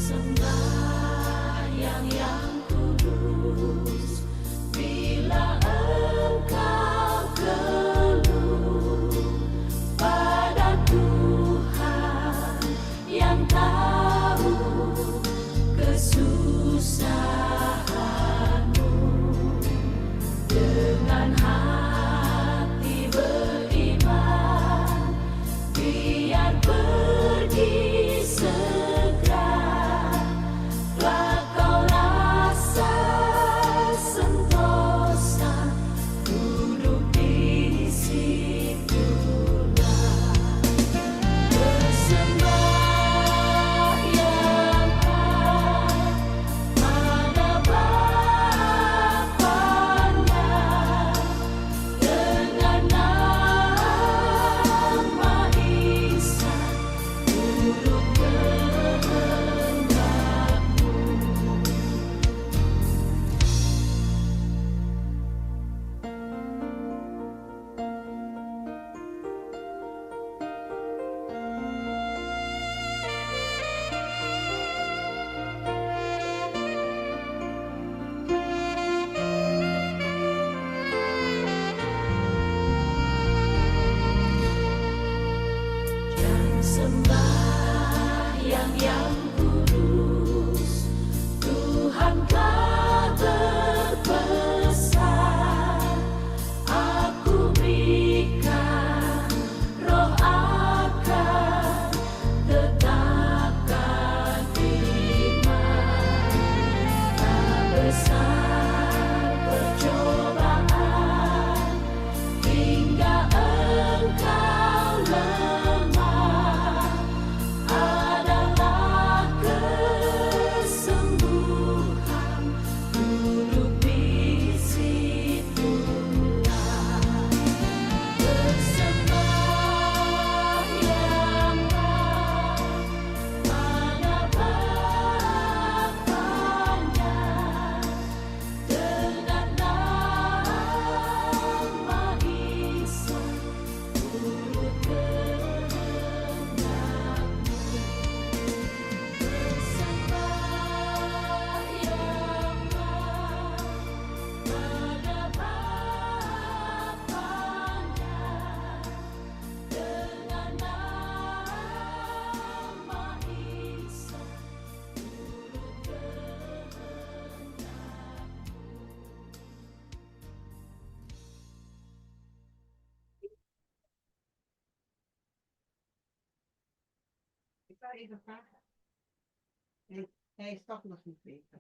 Sembahyang yang kudus, bila engkau keluh pada Tuhan yang tahu kesusahanmu, dengan hati beriman, biar pergi segera, telah kau rasa sentosa, duduk di situlah. Bersembahyanglah pada Bapanya dengan nama Isa, turut kehendakmu. Jam sembahyang yang kudus, Tuhan telah berpesan, aku berikan roh akan tetapkan iman. Tak besar percobaan hingga engkau lemah, adalah kesembuhan, duduk di situlah. Bersembahyanglah pada Bapanya dengan nama Isa, turut kehendakmu. Bersembahyanglah pada Bapanya dengan nama Isa, turut kehendakmu. Hij stopt nog niet beter.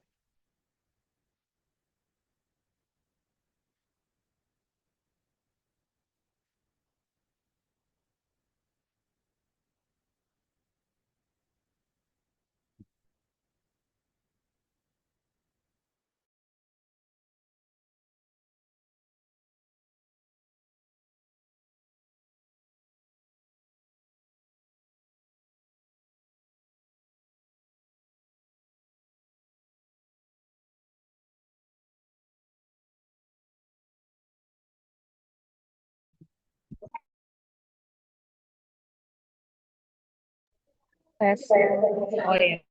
Tes. Oh iya.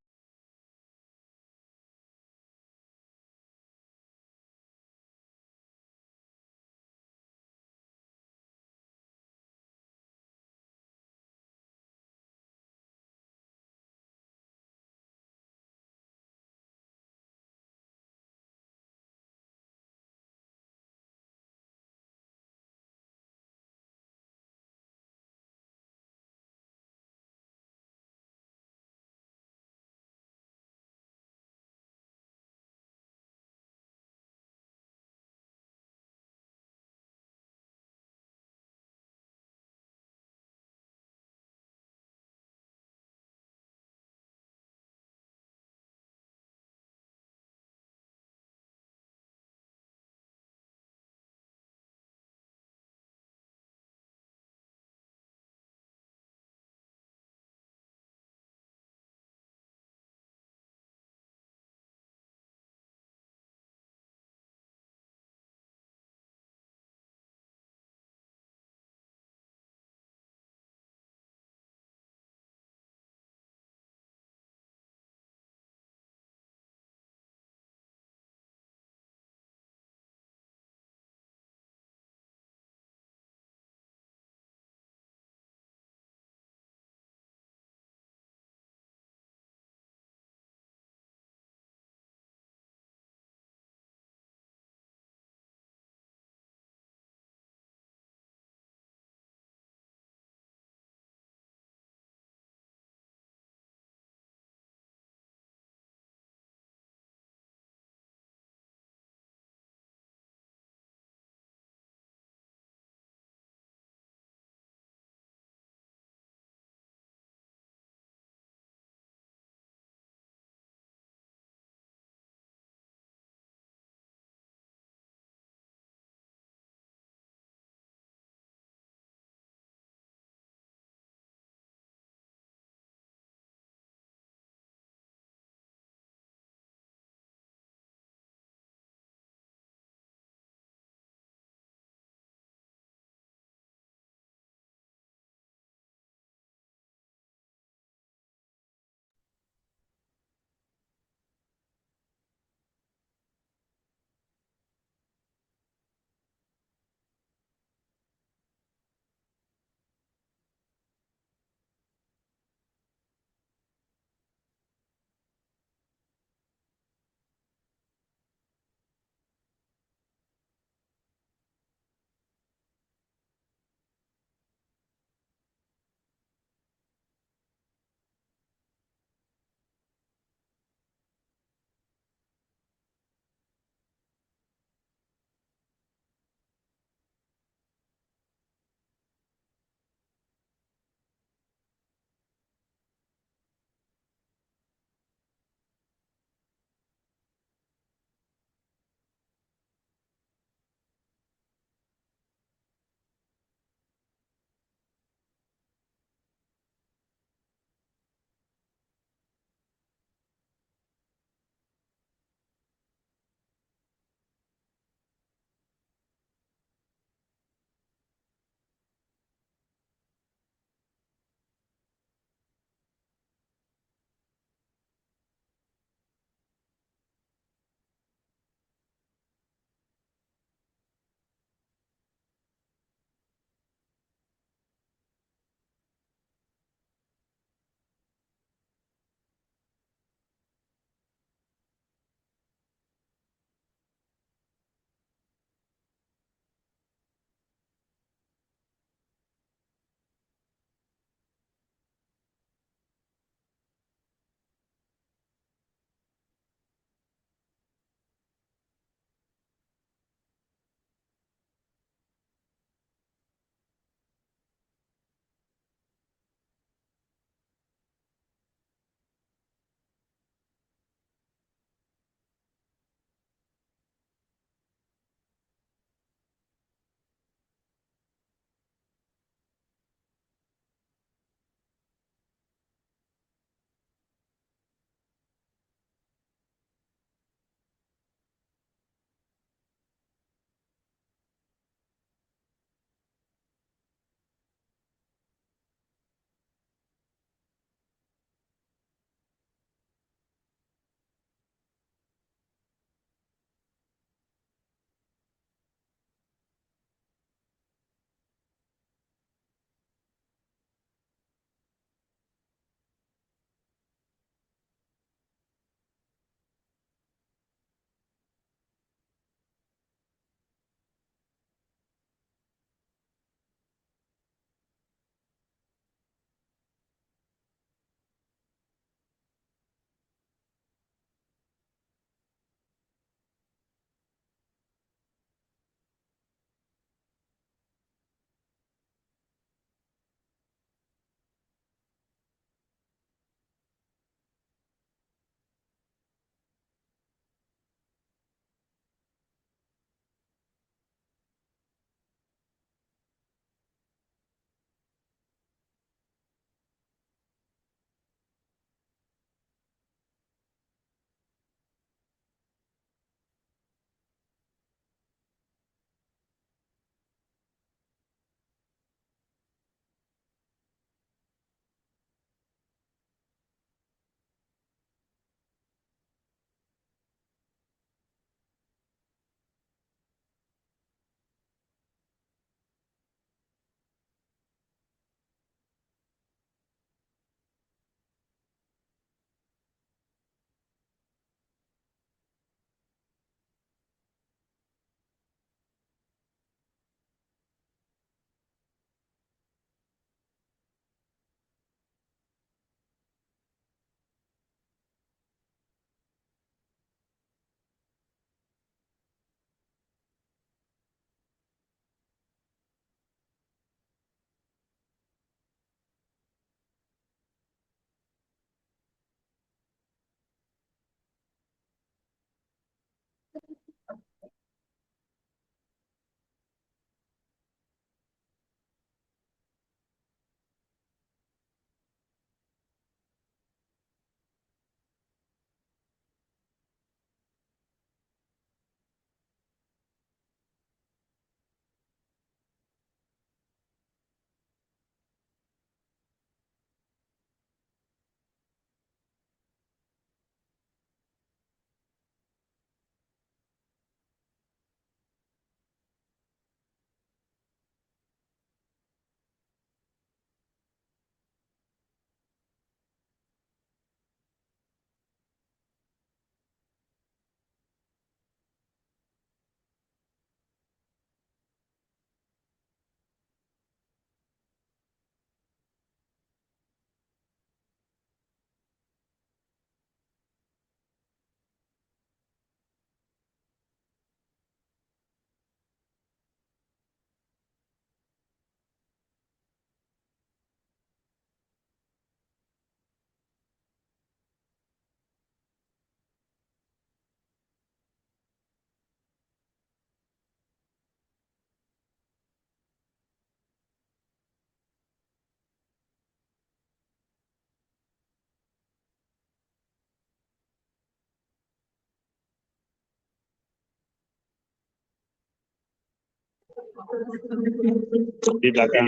Di belakang.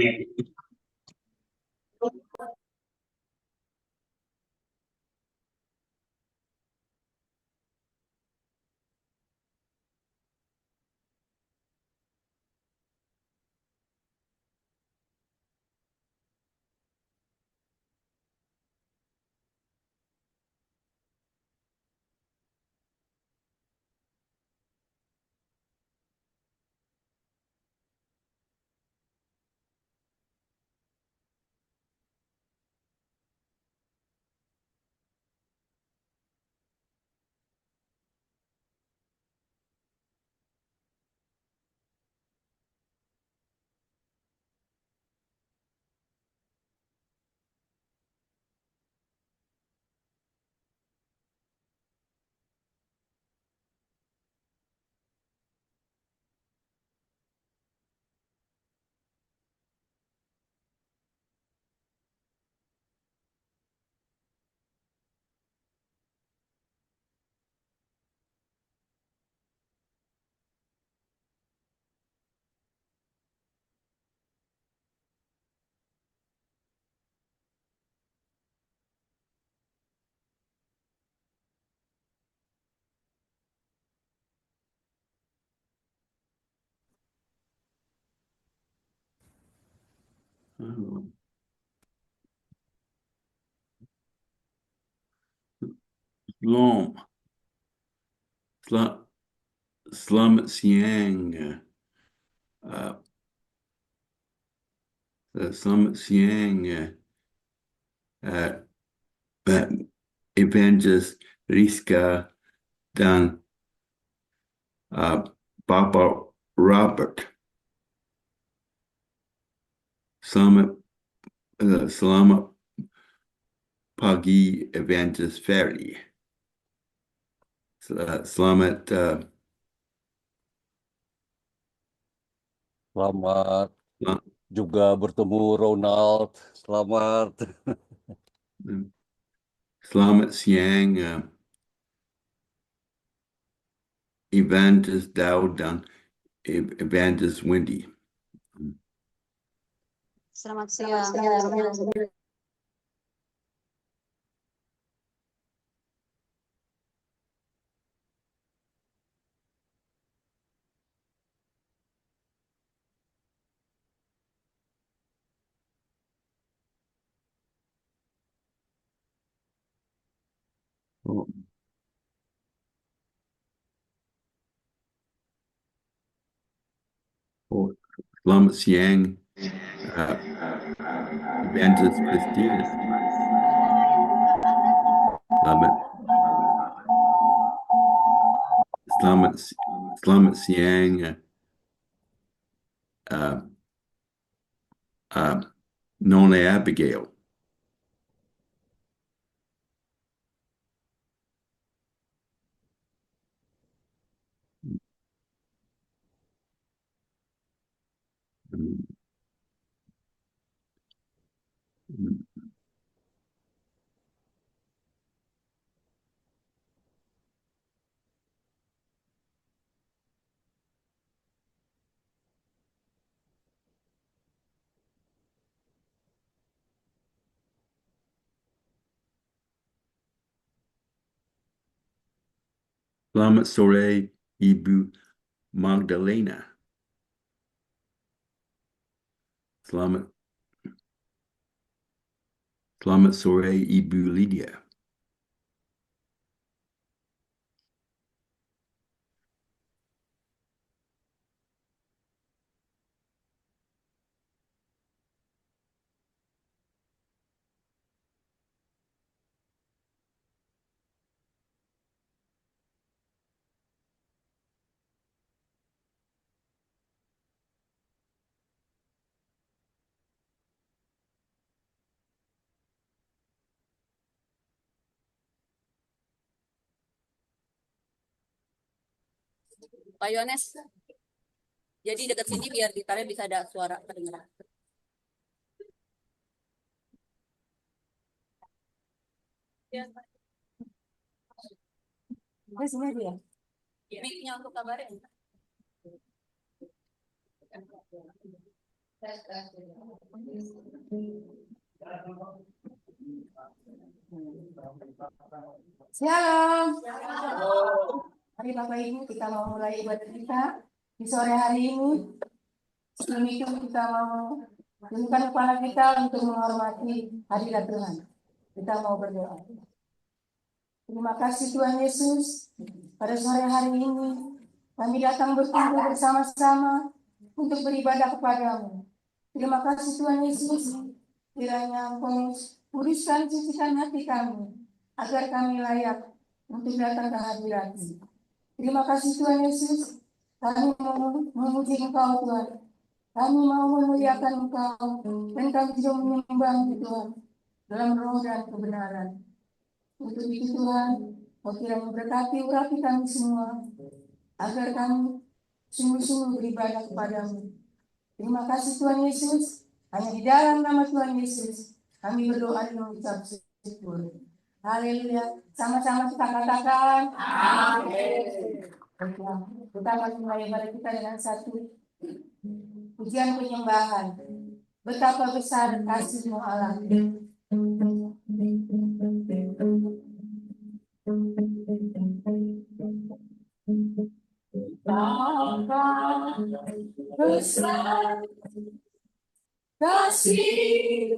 Shalom. Selamat siang. Uh, Selamat siang. Evangelist Rizka dan Bapak Robert. Selamat pagi, Evangelist Ferry. Selamat Selamat juga bertemu Ronald. Selamat. Selamat siang, Evangelist Daud dan Evangelist Wendy. Selamat siang. Selamat siang, Evangelist Christina. Selamat siang, Nona Abigail. Selamat sore, Ibu Magdalena. Selamat sore, Ibu Lydia. Pak Yones, jadi dekat sini biar gitarnya bisa ada suara kedengeran. Mic-nya untuk kabarin. Shalom. Mari Bapak Ibu kita mau mulai ibadah kita di sore hari ini. Sebelum itu kita mau tundukkan kepala kita untuk menghormati hadirat Tuhan. Kita mau berdoa. Terima kasih Tuhan Yesus. Pada sore hari ini kami datang berkumpul bersama-sama untuk beribadah kepadamu. Terima kasih Tuhan Yesus. Kiranya Engkau uruskan sucikan hati kami agar kami layak untuk datang ke hadirat-Mu. Terima kasih Tuhan Yesus. Kami mau memuji Engkau Tuhan. Kami mau memuliakan Engkau dan kami juga menyembah Tuhan dalam roh dan kebenaran. Untuk itu Tuhan, Kau kiranya memberkati urapi kami semua agar kami sungguh-sungguh beribadah kepadamu. Terima kasih Tuhan Yesus. Hanya di dalam nama Tuhan Yesus kami berdoa dan mengucap syukur. Haleluya. Sama-sama kita katakan amin. Kita akan mulai ibadah kita dengan satu pujian penyembahan. Betapa besar kasih-Mu Allah. Betapa besar kasih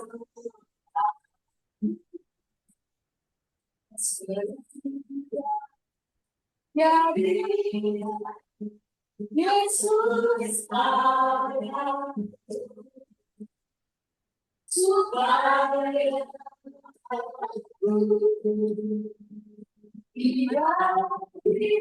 jadi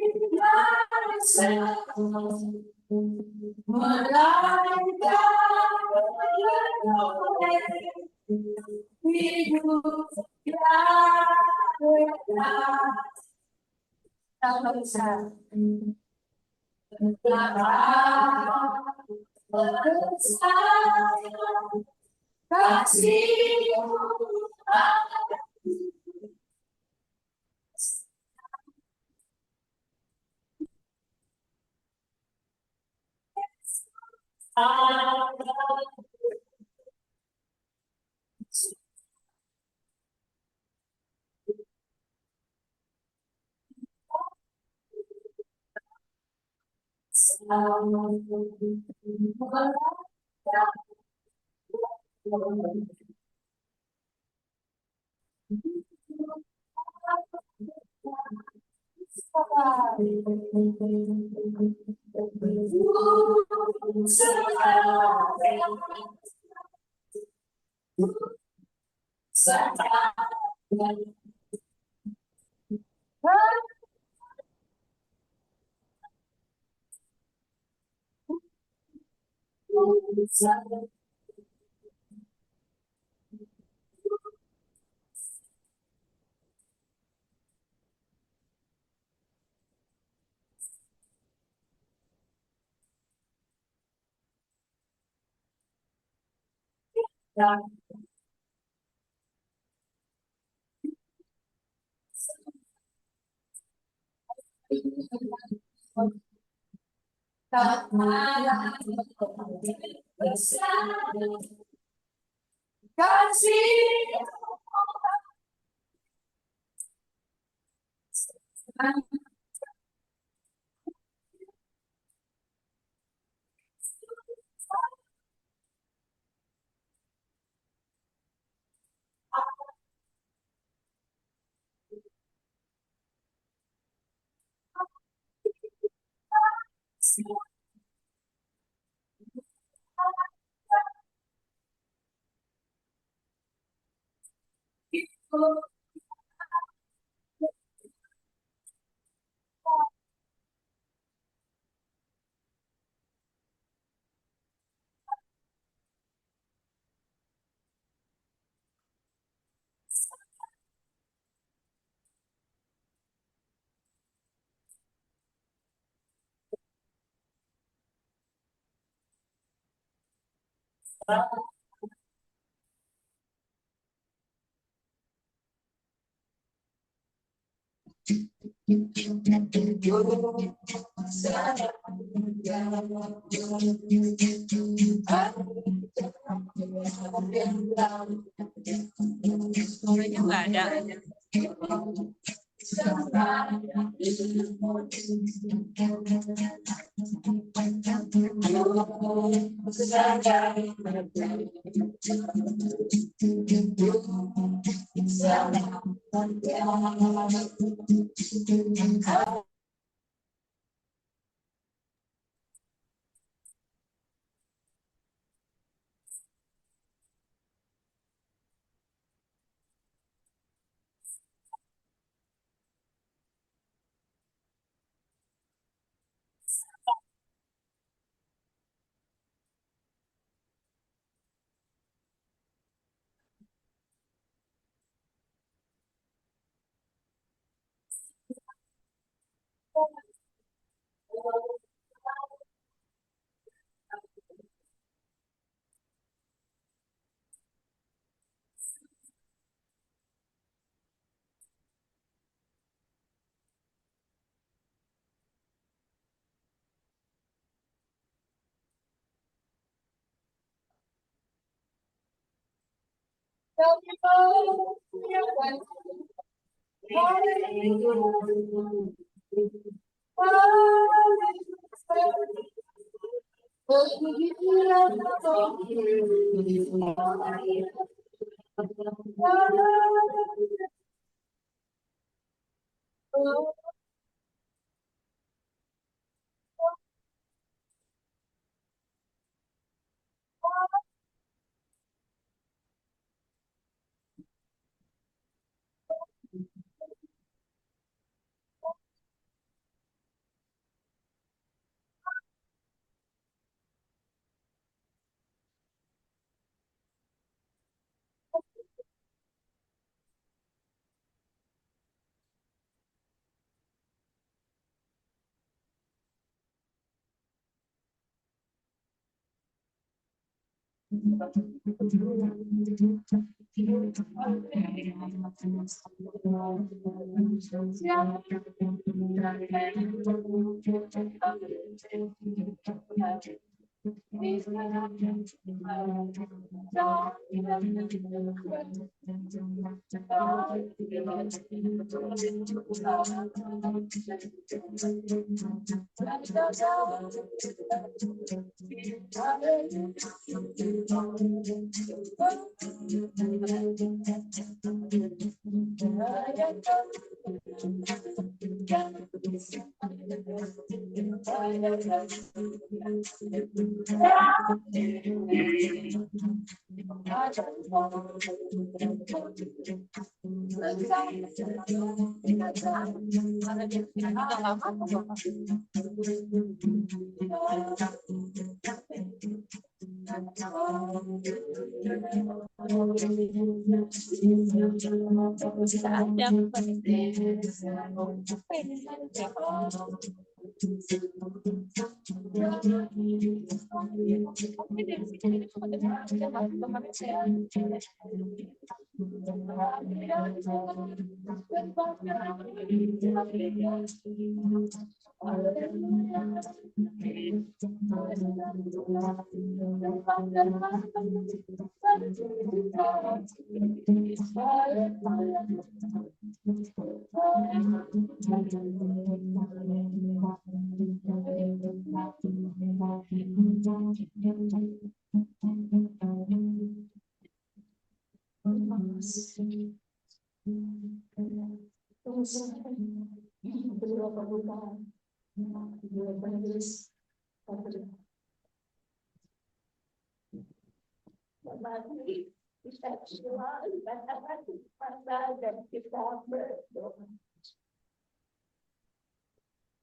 Yesus ada supaya Suaranya nggak ada.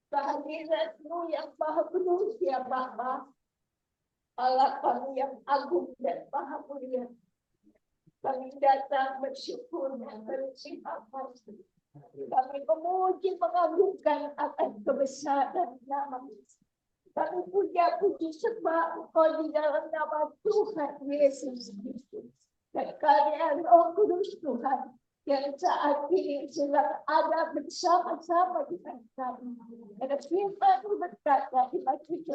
Kehadirat-Mu yang maha penuh ya Bapa, Allah kami yang agung dan maha mulia. Kami datang bersyukur dan berterima kasih. Kami memuji mengagungkan atas kebesaran nama-Mu. Kami puja puji sembah Engkau di dalam nama Tuhan Yesus Kristus dan karya Roh Kudus Tuhan yang saat ini sedang ada bersama-sama dengan kami. Ada firman berkata di Matius 18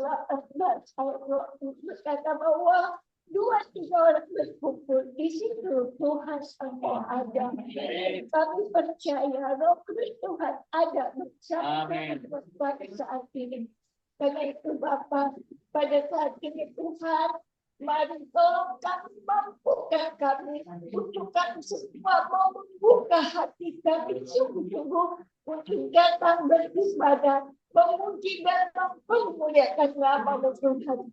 ayat 20 berkata bahwa 2-3 orang berkumpul di situ Tuhan akan ada. Kami percaya Roh Kudus Tuhan ada bersama pada saat ini. Karena itu Bapa, pada saat ini Tuhan, mari tolong kami mampukan kami untuk kami semua mau membuka hati kami sungguh-sungguh untuk datang beribadah, memuji dan mempermuliakan nama Tuhan.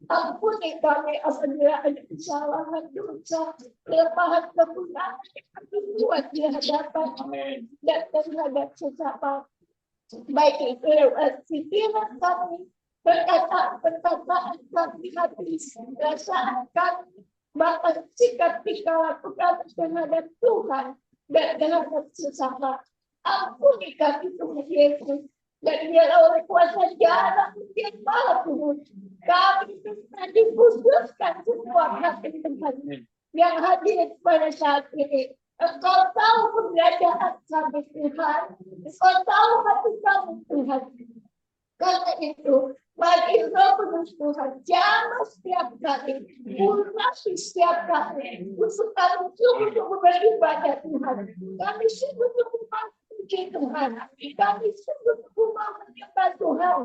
Ampuni kami apabila ada kesalahan, dosa, kelemahan, kekurangan yang kami buat di hadapan dan terhadap sesama. Baik itu lewat pikiran kami, perkataan kami, hati, perasaan kami, bahkan sikap kita lakukan terhadap Tuhan dan terhadap sesama. Ampuni kami Tuhan Yesus, dan biarlah oleh kuasa jalan yang maha turun kami bisa dikuduskan semua hati Tuhan yang hadir pada saat ini. Engkau tahu keberadaan kami Tuhan, Engkau tahu hati kami Tuhan. Karena itu, mari Roh Kudus Tuhan jamah setiap kali, urapi setiap kali, untuk kami sungguh-sungguh beribadah Tuhan. Kami sungguh-sungguh memuji Tuhan, kami sungguh-sungguh mau menyembah Tuhan,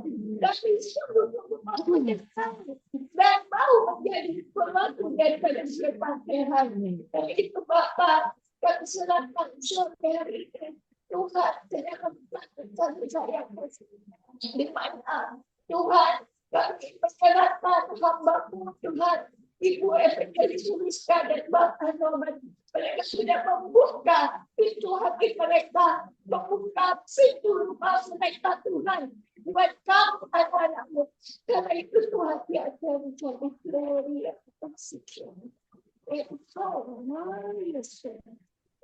kami sungguh-sungguh mau menyembah dan mau menjadi pelaku daripada firman Tuhan. Dan itu Bapa, kami serahkan surga hari ini. Tuhan, serahkan kami saya di mana Tuhan kami menyerahkan hamba-Mu Tuhan, Ibu Evangelis Suliska dan Bapak Norman. Mereka sudah membuka pintu hati mereka, membuka pintu rumah mereka Tuhan buat kamu anak-anak-Mu. Karena itu Tuhan biasa menjadi glory yang kasih.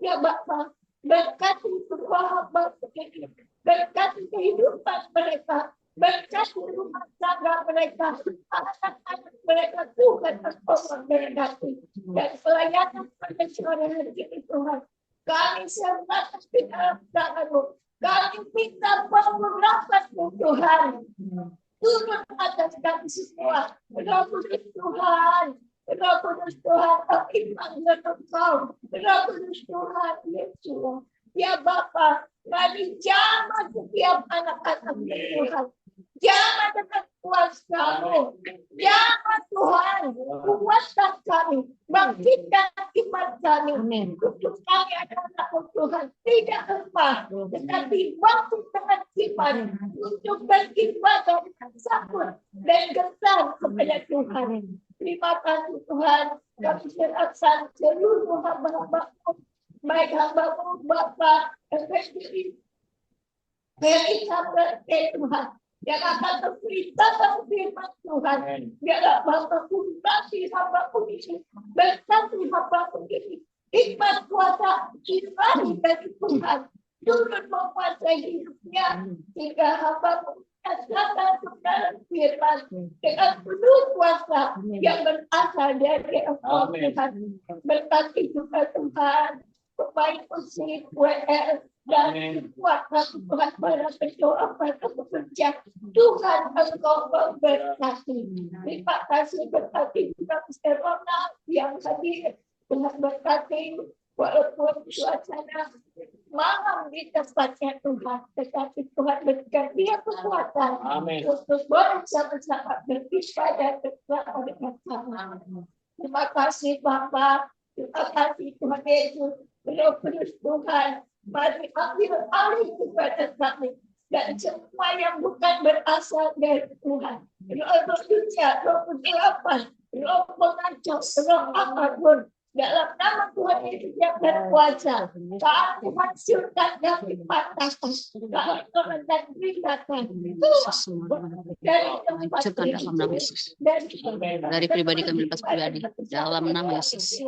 Ya Bapak, berkati semua hamba ini, berkati kehidupan mereka, berkati rumah tangga mereka, anak-anak mereka Tuhan Engkau memberkati. Dan pelayanan pada sore hari ini Tuhan, kami serahkan di dalam tangan-Mu. Kami minta pengurapan-Mu Tuhan, turun atas kami semua. Roh Kudus Tuhan, Roh Kudus Tuhan, kami panggil Engkau. Roh Kudus Tuhan, Yesus. Ya Bapa, mari jamah setiap anak-anak Tuhan. Jamah dengan kuasa-Mu. Jamah Tuhan, kuatkan kami, bangkitkan iman kami. Untuk kami adalah Tuhan, tidak lemah, tetapi bangkit dengan iman untuk beribadah dengan sanggup dan gentar kepada Tuhan. Terima kasih Tuhan, kami serahkan seluruh hamba-hamba-Mu, baik hamba-Mu Bapa Evangelis Tuhan, yang akan memberitakan firman Tuhan. Biarlah Bapa-Ku kasih hamba-Ku ini, berkati hamba-Ku ini, hikmat kuasa ilahi dari Tuhan, turut menguasai hidupnya, sehingga hamba-Mu rasakan kebenaran firman dengan penuh kuasa yang berasal dari Engkau Tuhan. Berkati juga Tuhan, pemain musik WL dan kuatkan Tuhan para berdoa, para bekerja. Tuhan Engkau memberkati. Terima kasih, berkati juga Mr. Ronald yang hadir. Tuhan berkati walaupun suasana malam di tempatnya Tuhan, tetapi Tuhan berikan dia kekuatan untuk bersama-sama beribadah bersama dengan sama. Terima kasih Bapa, terima kasih Tuhan Yesus, Roh Kudus Tuhan, mari ambil alih kepada kami dan semua yang bukan berasal dari Tuhan. Roh dunia, roh kegelapan, roh pengacau, roh apapun, dalam nama Tuhan Yesus yang berkuasa, kami hancurkan dan dipatahkan, kami turun dan berikan dari Hancurkan dalam nama Yesus. Dari pribadi kami lepas pribadi dalam nama Yesus.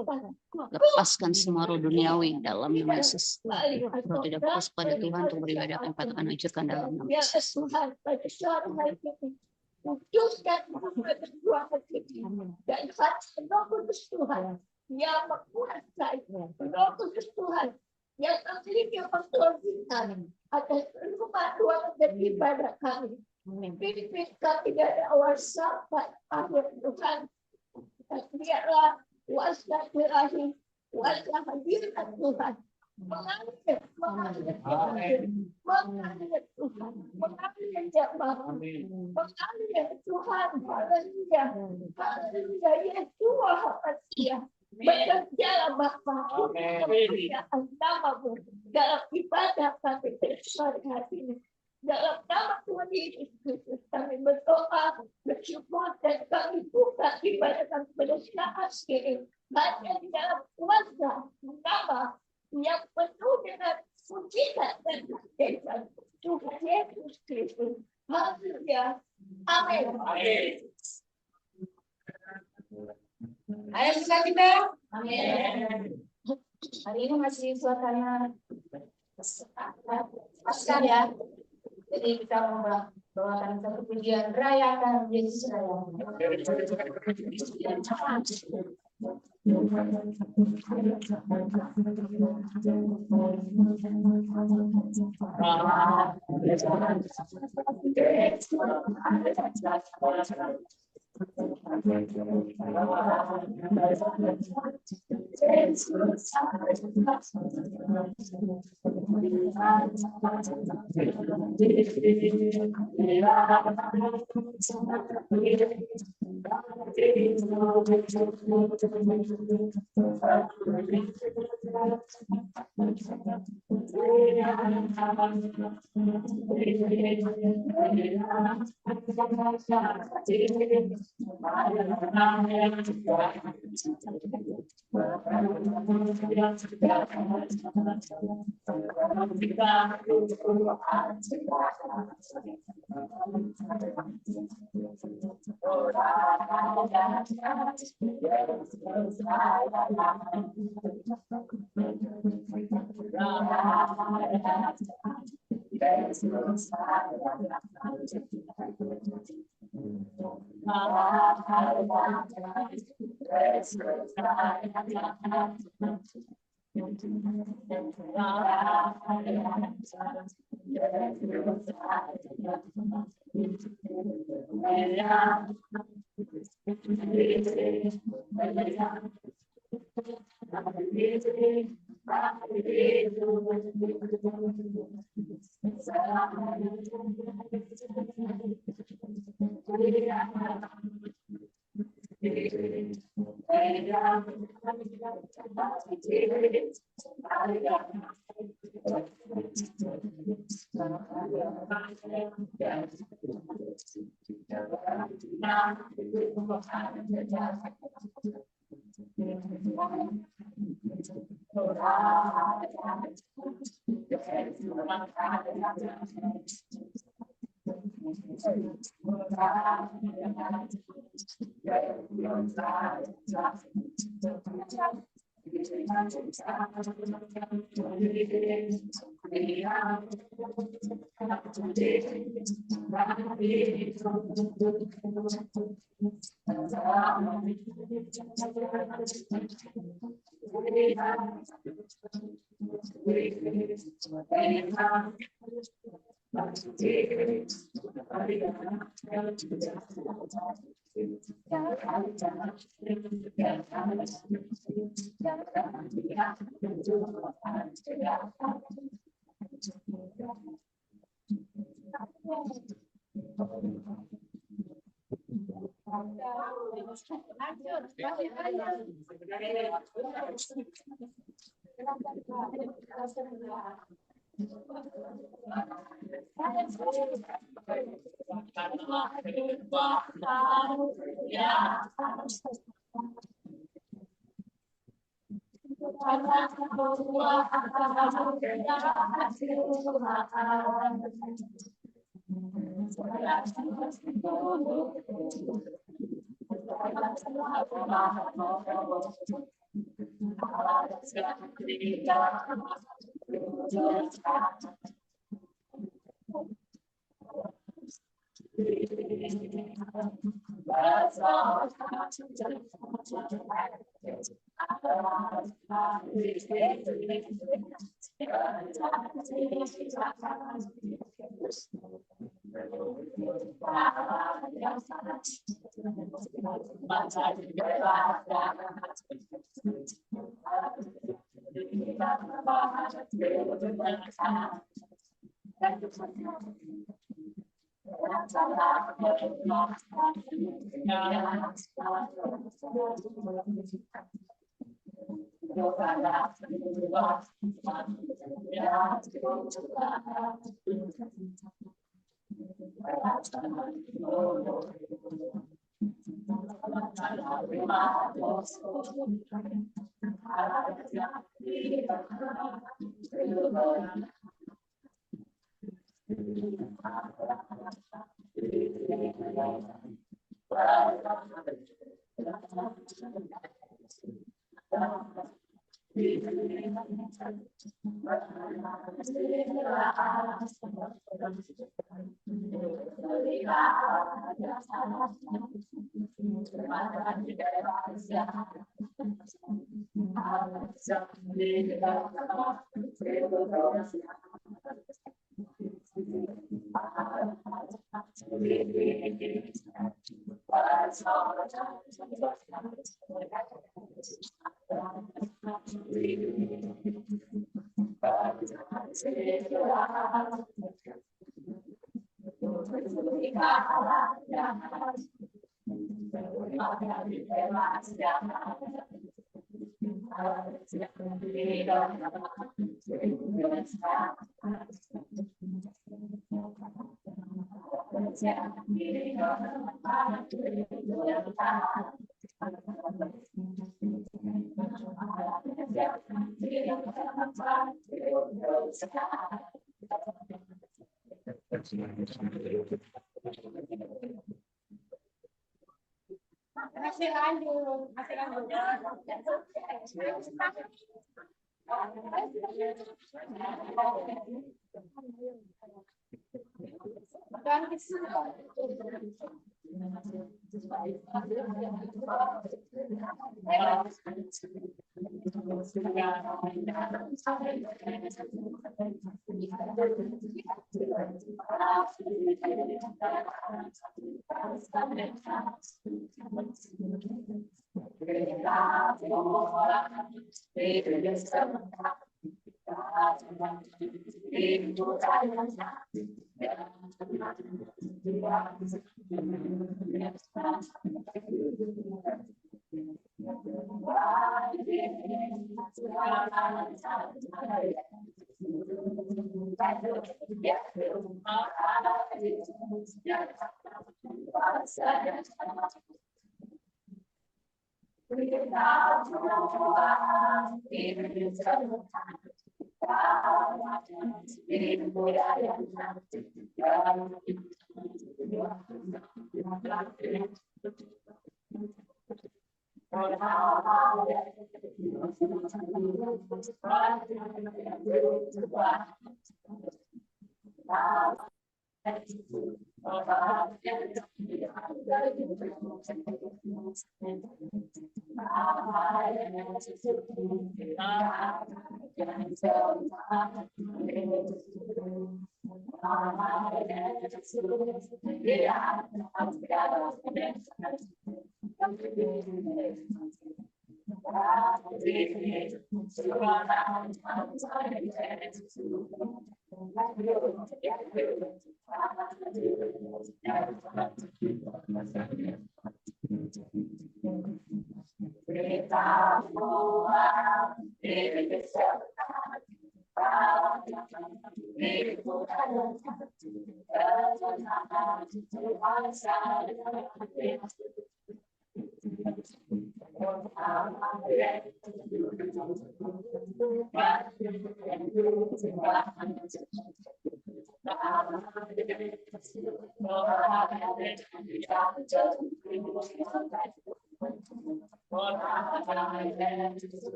Lepaskan semua roh duniawi dalam nama Yesus. Roh tidak fokus pada Tuhan untuk beribadah, kami katakan hancurkan dalam nama Yesus. Tuhan pada suara hari ini, wujudkan perjuangan kita dan hati Roh Kudus Tuhan yang menguasai, Roh Kudus Tuhan yang memiliki pertolongan atas rumah ruangan dan ibadah kami. Pimpin kami dari awal sampai akhir Tuhan. Dan biarlah kuasa berakhir, kuasa hadirat Tuhan. Mengalir Tuhan, mengalir jemaah, mengalir Tuhan, haleluya, haleluya, Yesus Maha bekerjalah Bapa, kemuliaan nama-Mu dalam ibadah kami pada hari ini. Dalam nama Tuhan Yesus Kristus kami berdoa, bersyukur dan kami buka ibadah kami pada saat ini. Hanya di dalam kuasa nama yang penuh dengan mujizat dan mujizat Tuhan Yesus Kristus. Haleluya. Amin. Ayo bisa kita. Amin. Hari ini masih suasana Paskah ya. Jadi kita membawakan satu pujian rayakan Yesus Raya. Masih lanjut, masih lanjut.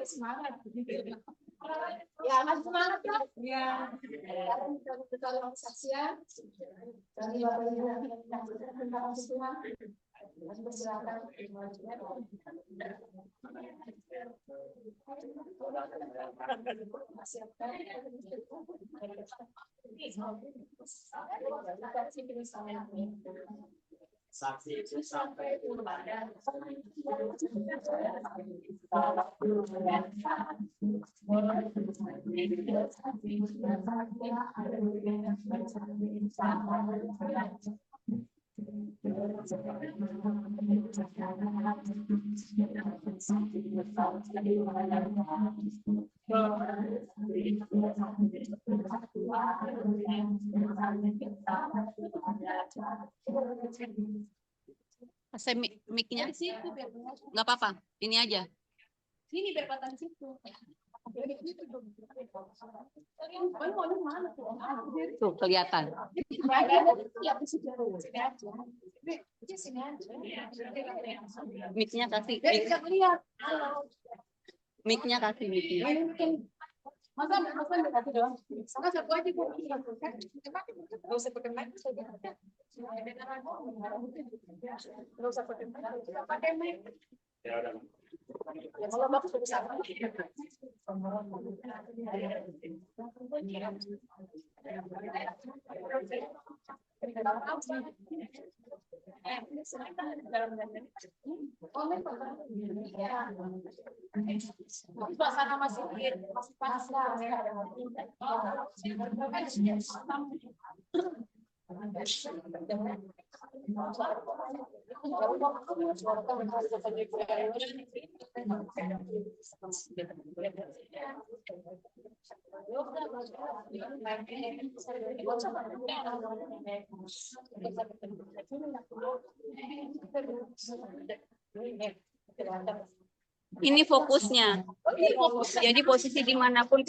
Semangat. Ya, masih semangat ya. Ya. Kita saksian. Dari Bapak Ibu yang tentang Tuhan. Silakan. Saksi sampai kepada Saya mic-nya nggak apa-apa, ini aja. Sini biar patah di situ. Tuh kelihatan. Mic-nya kasih. Mic-nya kasih. Masa kasih doang. Sama satu aja Bu. Enggak usah pakai mic saja. Enggak usah pakai mic. Pakai mic. Ya udah. Ya kalau bagus bisa. Suasana masih panas lah. Ini fokusnya. Jadi posisi dimanapun.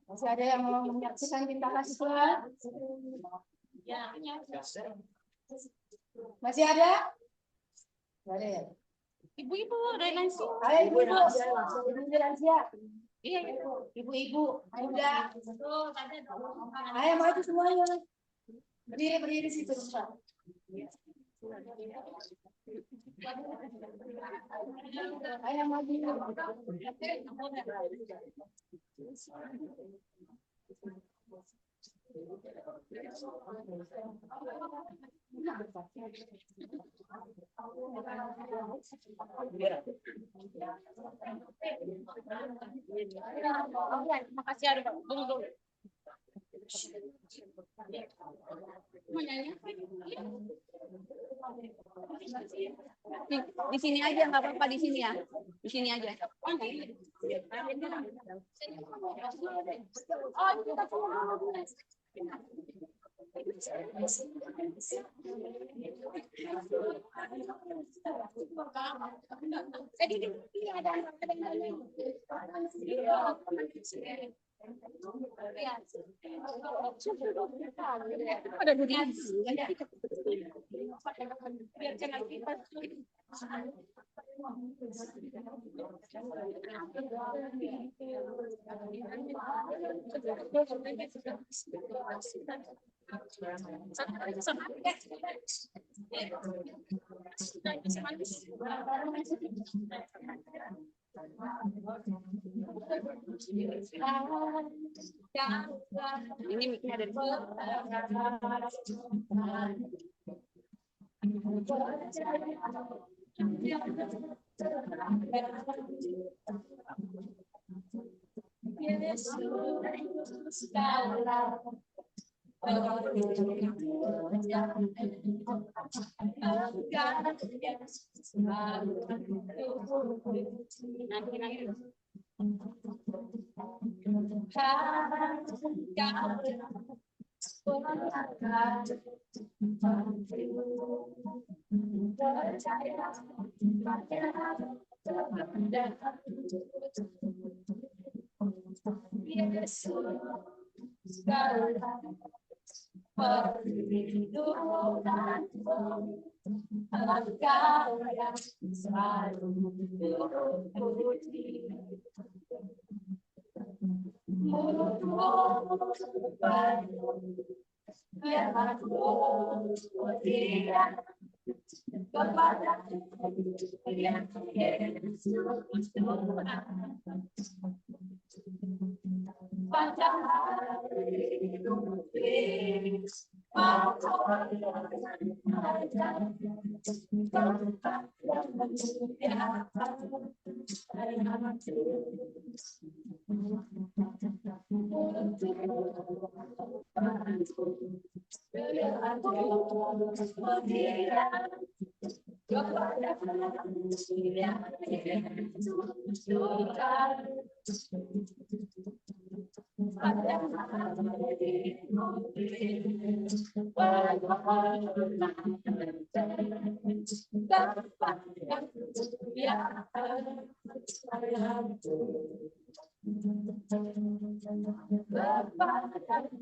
Masih ada yang mau menyaksikan tinta kasih Tuhan? Masih ada? Nggak ada ya? Ibu-ibu, ada yang langsung. Ayo ibu-ibu. Ibu lansia. Iya, ibu-ibu. Ayo udah. Ayo maju semuanya. Berdiri di situ. Ayo maju. Makasih ada tunggu. Mau nyanyi? Di sini aja, nggak apa-apa di sini ya. Di sini aja. Ada ini mic-nya ada di sini. Kasih, Tuhan berkati.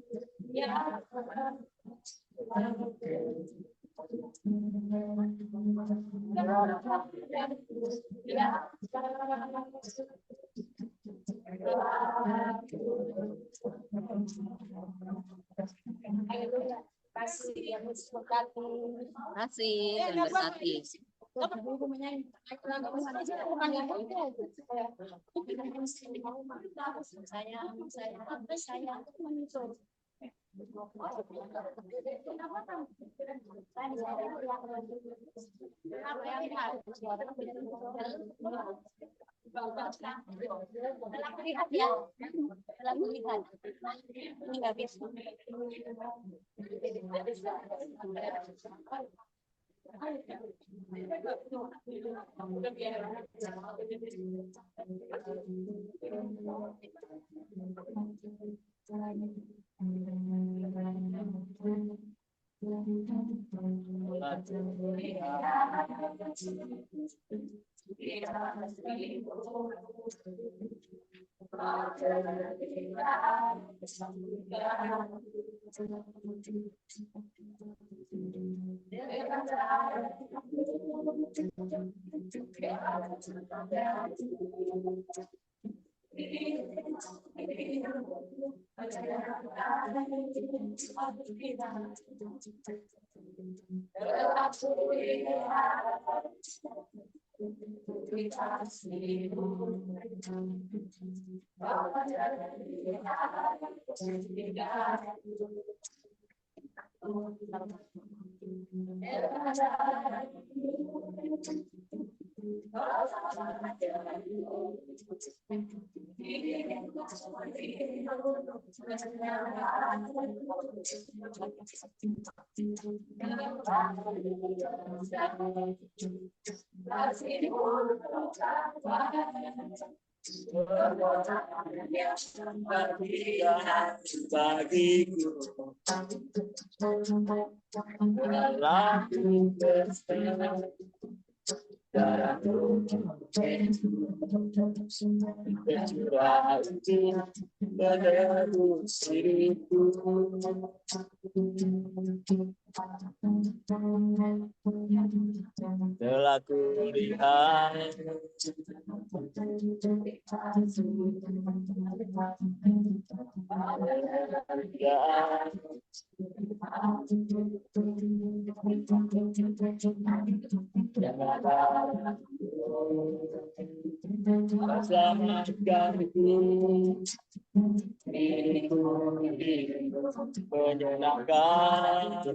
Lihat ya, lihat. Ini nggak bisa. Telah kulihat selamatkanku, menyenangkan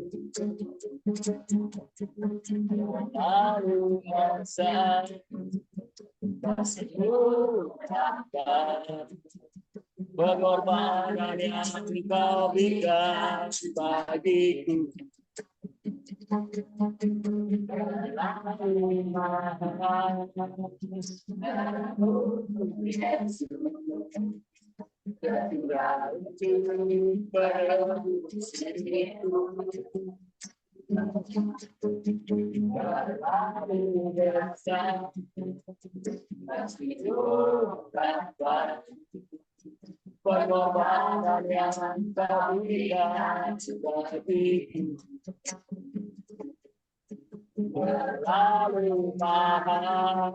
lalu masa kasihmu akan pengorbanan yang Engkau berikan bagiku. Pengorbanan yang Engkau berikan bagiku. Berlalu mahal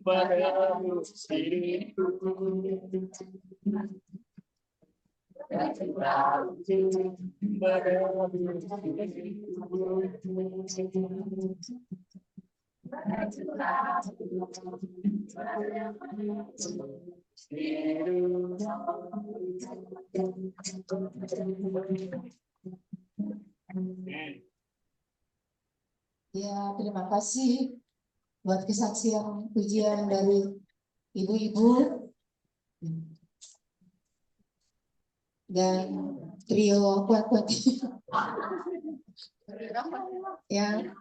menebus diriku. Ya, terima kasih buat kesaksian pujian dari ibu-ibu dan trio kuat-kuat. Ya,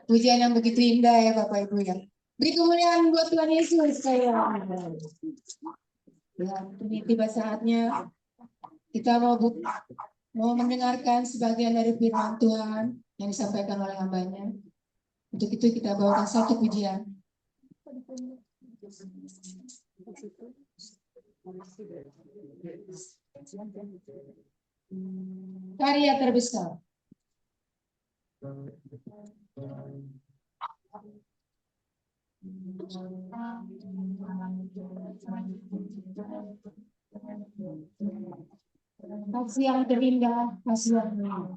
pujian yang begitu indah ya Bapak Ibu ya. Beri kemuliaan buat Tuhan Yesus saya. Ya, ini tiba saatnya kita mau mendengarkan sebagian dari firman Tuhan yang disampaikan oleh hambanya. Untuk itu kita bawakan satu pujian. Karya terbesar. Kasih yang terindah, kasih yang terindah.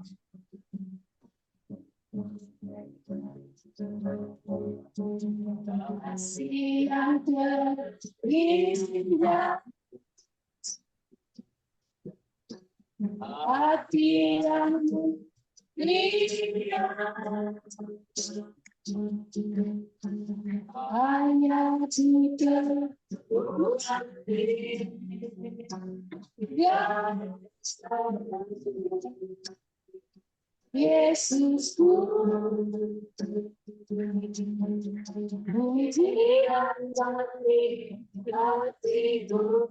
Kasih yang terindah, hati yang terindah, hanya kita Yesusku, pujian dari hatiku,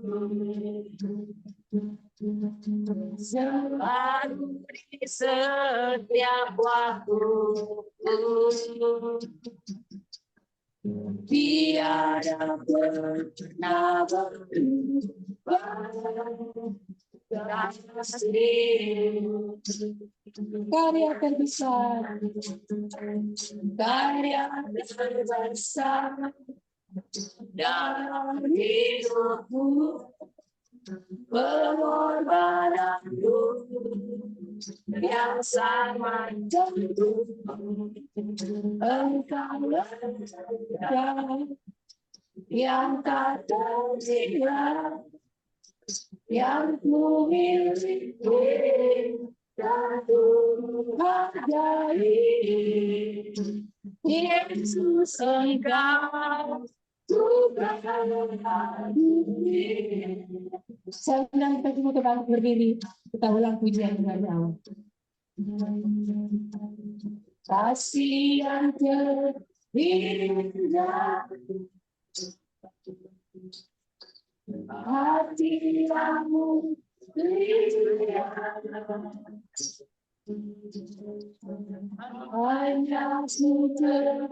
selalu di setiap waktu, tiada pernah berubah. Karya terbesar, karya terbesar dalam hidupku, pengorbananku yang sangat jauh. Engkaulah yang tak terhingga, yang ku miliki dan ku hargai. Yesus, Engkau Tuhan hati. Saya undang kita semua bangkit berdiri, kita ulang pujian dari awal. Kasih yang terindah, hati yang mulia, hanya sudah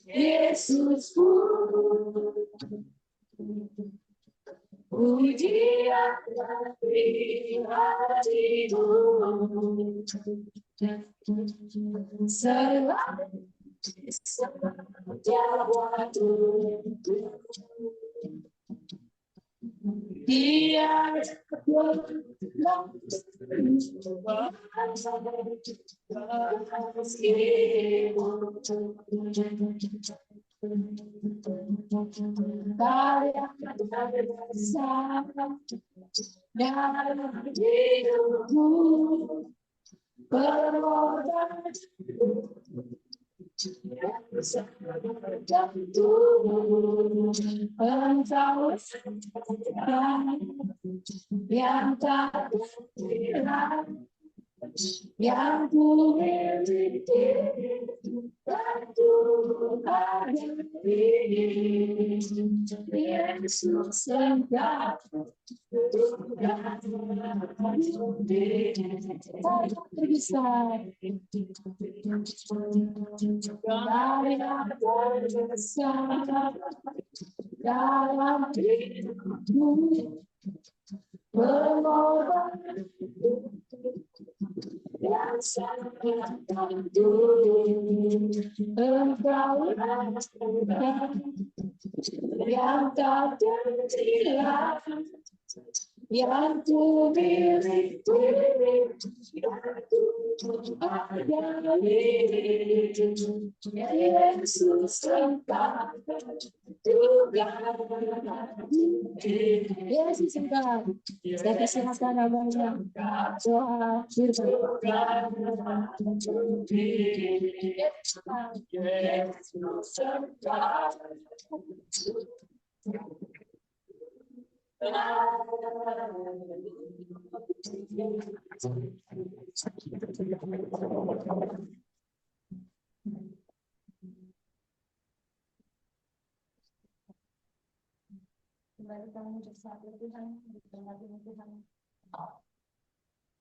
Yesusku, pujian dari hatiku, selalu setiap waktu, tiada karya terbesar dalam hidupku, pengorbanan Engkau yang tak terkira, yang ku miliki dan ku hargai. Yesus, Engkau Tuhan terbesar, karya terbesar dalam hidupku, pengorbanan yang sangat agung. Engkaulah yang tak terhingga, yang ku milik diri, ada diri, Yesus tempat Tuhan. Yesus tempat, saya persilakan namanya, doa firman. Yesus tempat. Kembali kami bersatu Tuhan, bersama Tuhan.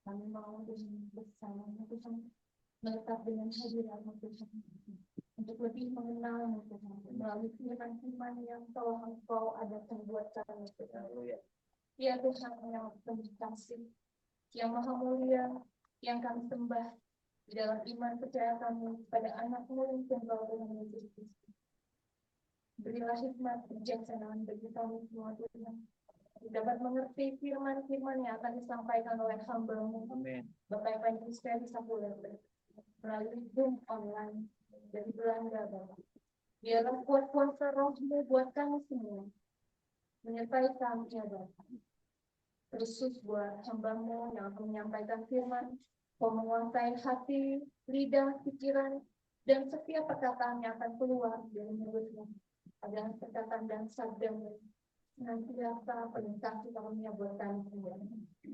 Kami mau bersama Tuhan, menetap dengan hadirat Tuhan, untuk lebih mengenal Tuhan, melalui firman-firman yang telah Engkau adakan buat kami Tuhan. Ya Tuhan yang penuh kasih, yang maha mulia, yang kami sembah di dalam iman percaya kami pada anak-Mu yang tunggal Tuhan Yesus Kristus. Berilah hikmat kebijaksanaan bagi kami semua Tuhan, dapat mengerti firman-firman yang akan disampaikan oleh hamba-Mu, Bapak Evangelis Ferry Sapuler, melalui Zoom online dari Belanda, Bapak. Biarlah kuat kuasa Roh-Mu buat kami semua, menyertai kami ya Bapak. Khusus buat hamba-Mu yang akan menyampaikan firman, Kau menguasai hati, lidah, pikiran, dan setiap perkataan yang akan keluar dari mulut-Mu adalah perkataan dan sabda-Mu senantiasa penuh kasih karunia buat kami semua,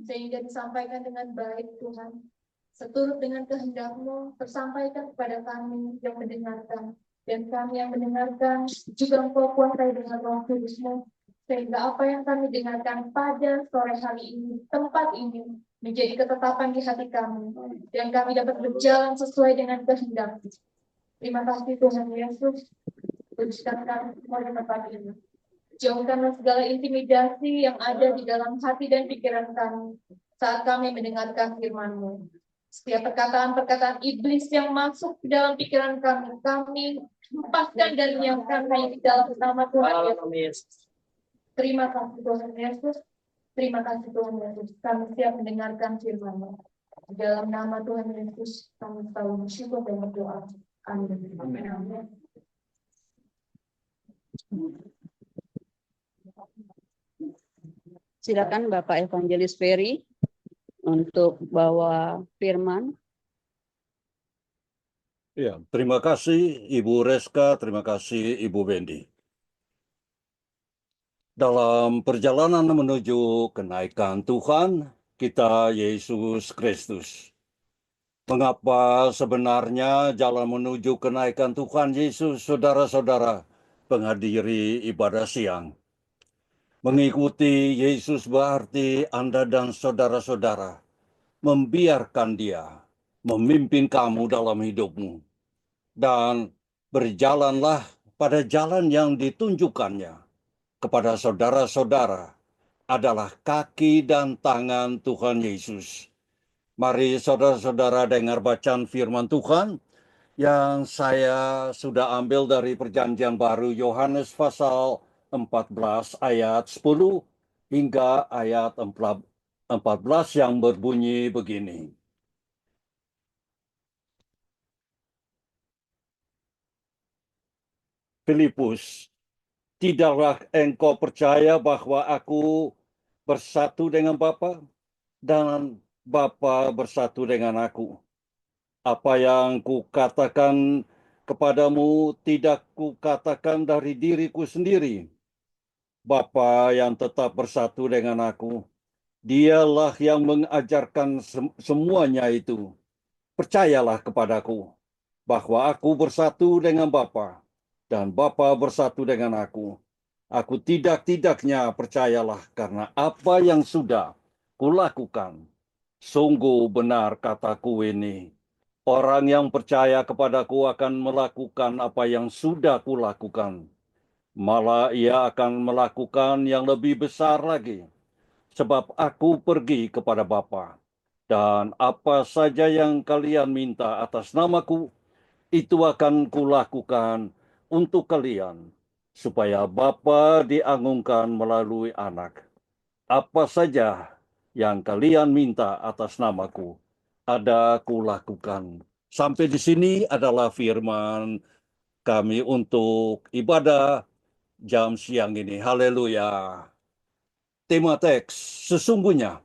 sehingga disampaikan dengan baik Tuhan, seturut dengan kehendak-Mu, tersampaikan kepada kami yang mendengarkan, dan kami yang mendengarkan juga Engkau kuasai dengan Roh Kudus-Mu, sehingga apa yang kami dengarkan pada sore hari ini, tempat ini, menjadi ketetapan di hati kami, dan kami dapat berjalan sesuai dengan kehendak. Terima kasih Tuhan Yesus, kuduskan kami semua di tempat ini. Jauhkanlah segala intimidasi yang ada di dalam hati dan pikiran kami saat kami mendengarkan firman-Mu. Setiap perkataan-perkataan iblis yang masuk ke dalam pikiran kami, kami lepaskan dan diamkan di dalam nama Tuhan Yesus. Terima kasih Tuhan Yesus. Terima kasih Tuhan Yesus. Kami siap mendengarkan firman-Mu. Di dalam nama Tuhan Yesus, kami selalu bersyukur dan berdoa. Amin. Amin. Silakan Bapak Evangelis Ferry untuk bawa firman. Ya, terima kasih Ibu Reska, terima kasih Ibu Wendy. Dalam perjalanan menuju kenaikan Tuhan kita Yesus Kristus. Mengapa sebenarnya jalan menuju kenaikan Tuhan Yesus, saudara-saudara penghadiri ibadah siang? Mengikuti Yesus berarti Anda dan saudara-saudara membiarkan Dia memimpin kamu dalam hidupmu. Dan berjalanlah pada jalan yang ditunjukkannya kepada saudara-saudara adalah kaki dan tangan Tuhan Yesus. Mari saudara-saudara dengar bacaan firman Tuhan yang saya sudah ambil dari Perjanjian Baru Yohanes pasal 14 ayat 10 hingga ayat 14 yang berbunyi begini. Filipus, tidaklah engkau percaya bahwa aku bersatu dengan Bapa dan Bapa bersatu dengan aku? Apa yang kukatakan kepadamu tidak kukatakan dari diriku sendiri. Bapa yang tetap bersatu dengan aku, Dialah yang mengajarkan semuanya itu. Percayalah kepadaku bahwa aku bersatu dengan Bapa dan Bapa bersatu dengan aku. Aku tidak-tidaknya percayalah karena apa yang sudah kulakukan. Sungguh benar kataku ini. Orang yang percaya kepadaku akan melakukan apa yang sudah kulakukan. Malah ia akan melakukan yang lebih besar lagi. Sebab aku pergi kepada Bapa. Dan apa saja yang kalian minta atas namaku, itu akan kulakukan untuk kalian. Supaya Bapa diagungkan melalui Anak. apa saja yang kalian minta atas namaku, ada kulakukan. Sampai di sini adalah firman kami untuk ibadah jam siang ini. Haleluya. Tema teks, sesungguhnya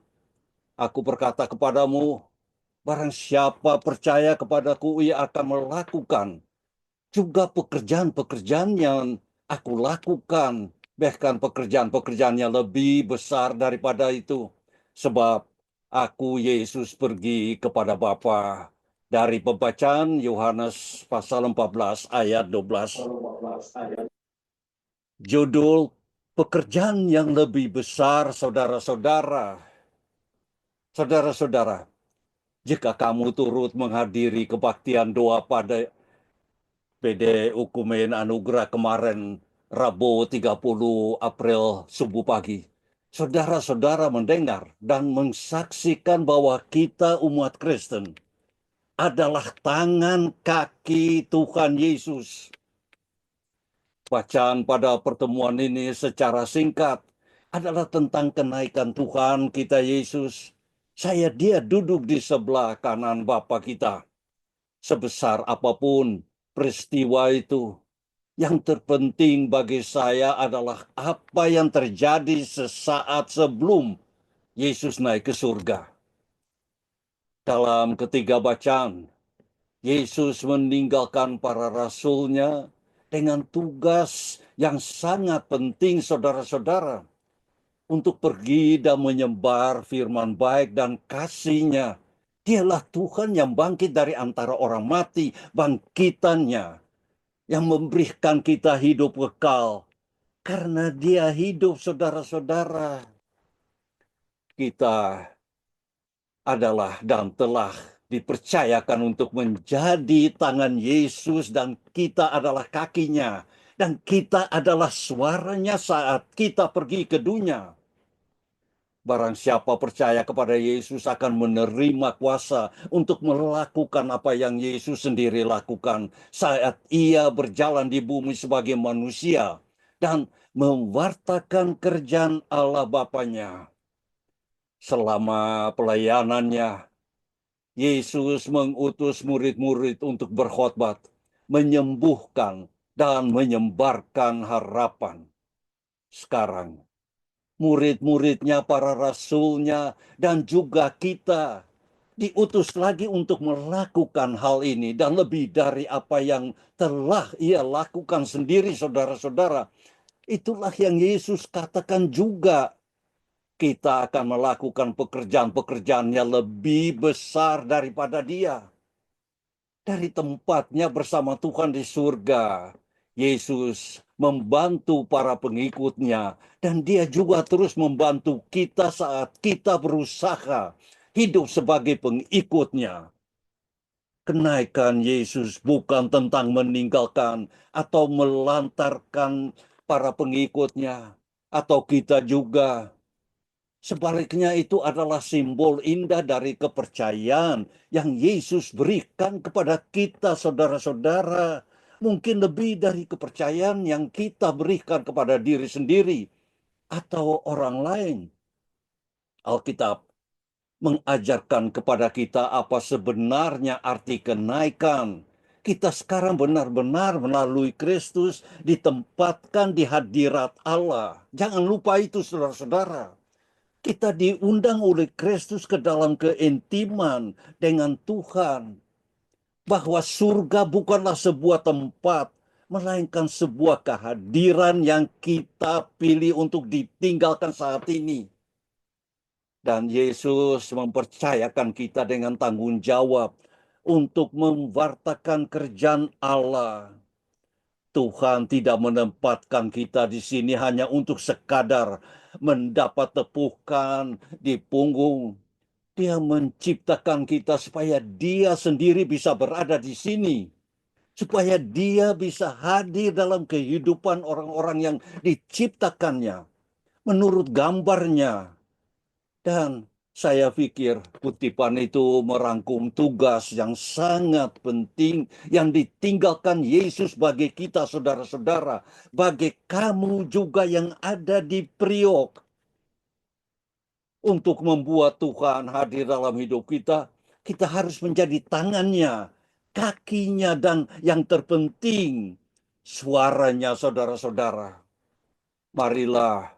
aku berkata kepadamu, barang siapa percaya kepadaku, ia akan melakukan juga pekerjaan-pekerjaan yang aku lakukan, bahkan pekerjaan-pekerjaan yang lebih besar daripada itu. Sebab aku, Yesus, pergi kepada Bapa. Dari pembacaan Yohanes pasal 14 ayat 12. Judul pekerjaan yang lebih besar, saudara-saudara. Saudara-saudara, jika kamu turut menghadiri kebaktian doa pada PD Ukumen Anugerah kemarin, Rabu 30 April subuh pagi, saudara-saudara mendengar dan mensaksikan bahwa kita umat Kristen adalah tangan kaki Tuhan Yesus. Bacaan pada pertemuan ini secara singkat adalah tentang kenaikan Tuhan kita Yesus. Dia duduk di sebelah kanan Bapa kita. Sebesar apapun peristiwa itu, yang terpenting bagi saya adalah apa yang terjadi sesaat sebelum Yesus naik ke surga. Dalam ketiga bacaan, Yesus meninggalkan para rasulnya dengan tugas yang sangat penting, saudara-saudara, untuk pergi dan menyebar firman baik dan kasih-Nya. Dialah Tuhan yang bangkit dari antara orang mati, bangkitannya yang memberikan kita hidup kekal. Karena Dia hidup, saudara-saudara, kita adalah dan telah dipercayakan untuk menjadi tangan Yesus, dan kita adalah kakinya, dan kita adalah suaranya saat kita pergi ke dunia. Barang siapa percaya kepada Yesus akan menerima kuasa untuk melakukan apa yang Yesus sendiri lakukan saat ia berjalan di bumi sebagai manusia dan mewartakan kerjaan Allah Bapanya. Selama pelayanannya, Yesus mengutus murid-murid untuk berkhotbah, menyembuhkan, dan menyebarkan harapan. Sekarang, murid-muridnya, para rasulnya, dan juga kita diutus lagi untuk melakukan hal ini. Dan lebih dari apa yang telah Ia lakukan sendiri, saudara-saudara. Itulah yang Yesus katakan juga. Kita akan melakukan pekerjaan-pekerjaan yang lebih besar daripada Dia. Dari tempatnya bersama Tuhan di surga, Yesus membantu para pengikutnya, dan Dia juga terus membantu kita saat kita berusaha hidup sebagai pengikutnya. Kenaikan Yesus bukan tentang meninggalkan atau melantarkan para pengikutnya, atau kita juga. Sebaliknya itu adalah simbol indah dari kepercayaan yang Yesus berikan kepada kita, saudara-saudara. Mungkin lebih dari kepercayaan yang kita berikan kepada diri sendiri atau orang lain. Alkitab mengajarkan kepada kita apa sebenarnya arti kenaikan. Kita sekarang benar-benar melalui Kristus ditempatkan di hadirat Allah. Jangan lupa itu, saudara-saudara. Kita diundang oleh Kristus ke dalam keintiman dengan Tuhan. Bahwa surga bukanlah sebuah tempat, melainkan sebuah kehadiran yang kita pilih untuk ditinggalkan saat ini. Dan Yesus mempercayakan kita dengan tanggung jawab untuk mewartakan kerjaan Allah. Tuhan tidak menempatkan kita di sini hanya untuk sekadar mendapat tepukan di punggung. Dia menciptakan kita supaya Dia sendiri bisa berada di sini. Supaya Dia bisa hadir dalam kehidupan orang-orang yang diciptakannya. Menurut gambarnya. Dan saya pikir kutipan itu merangkum tugas yang sangat penting yang ditinggalkan Yesus bagi kita, saudara-saudara. Bagi kamu juga yang ada di Priok. untuk membuat Tuhan hadir dalam hidup kita, kita harus menjadi tangannya, kakinya, dan yang terpenting, suaranya, saudara-saudara. Marilah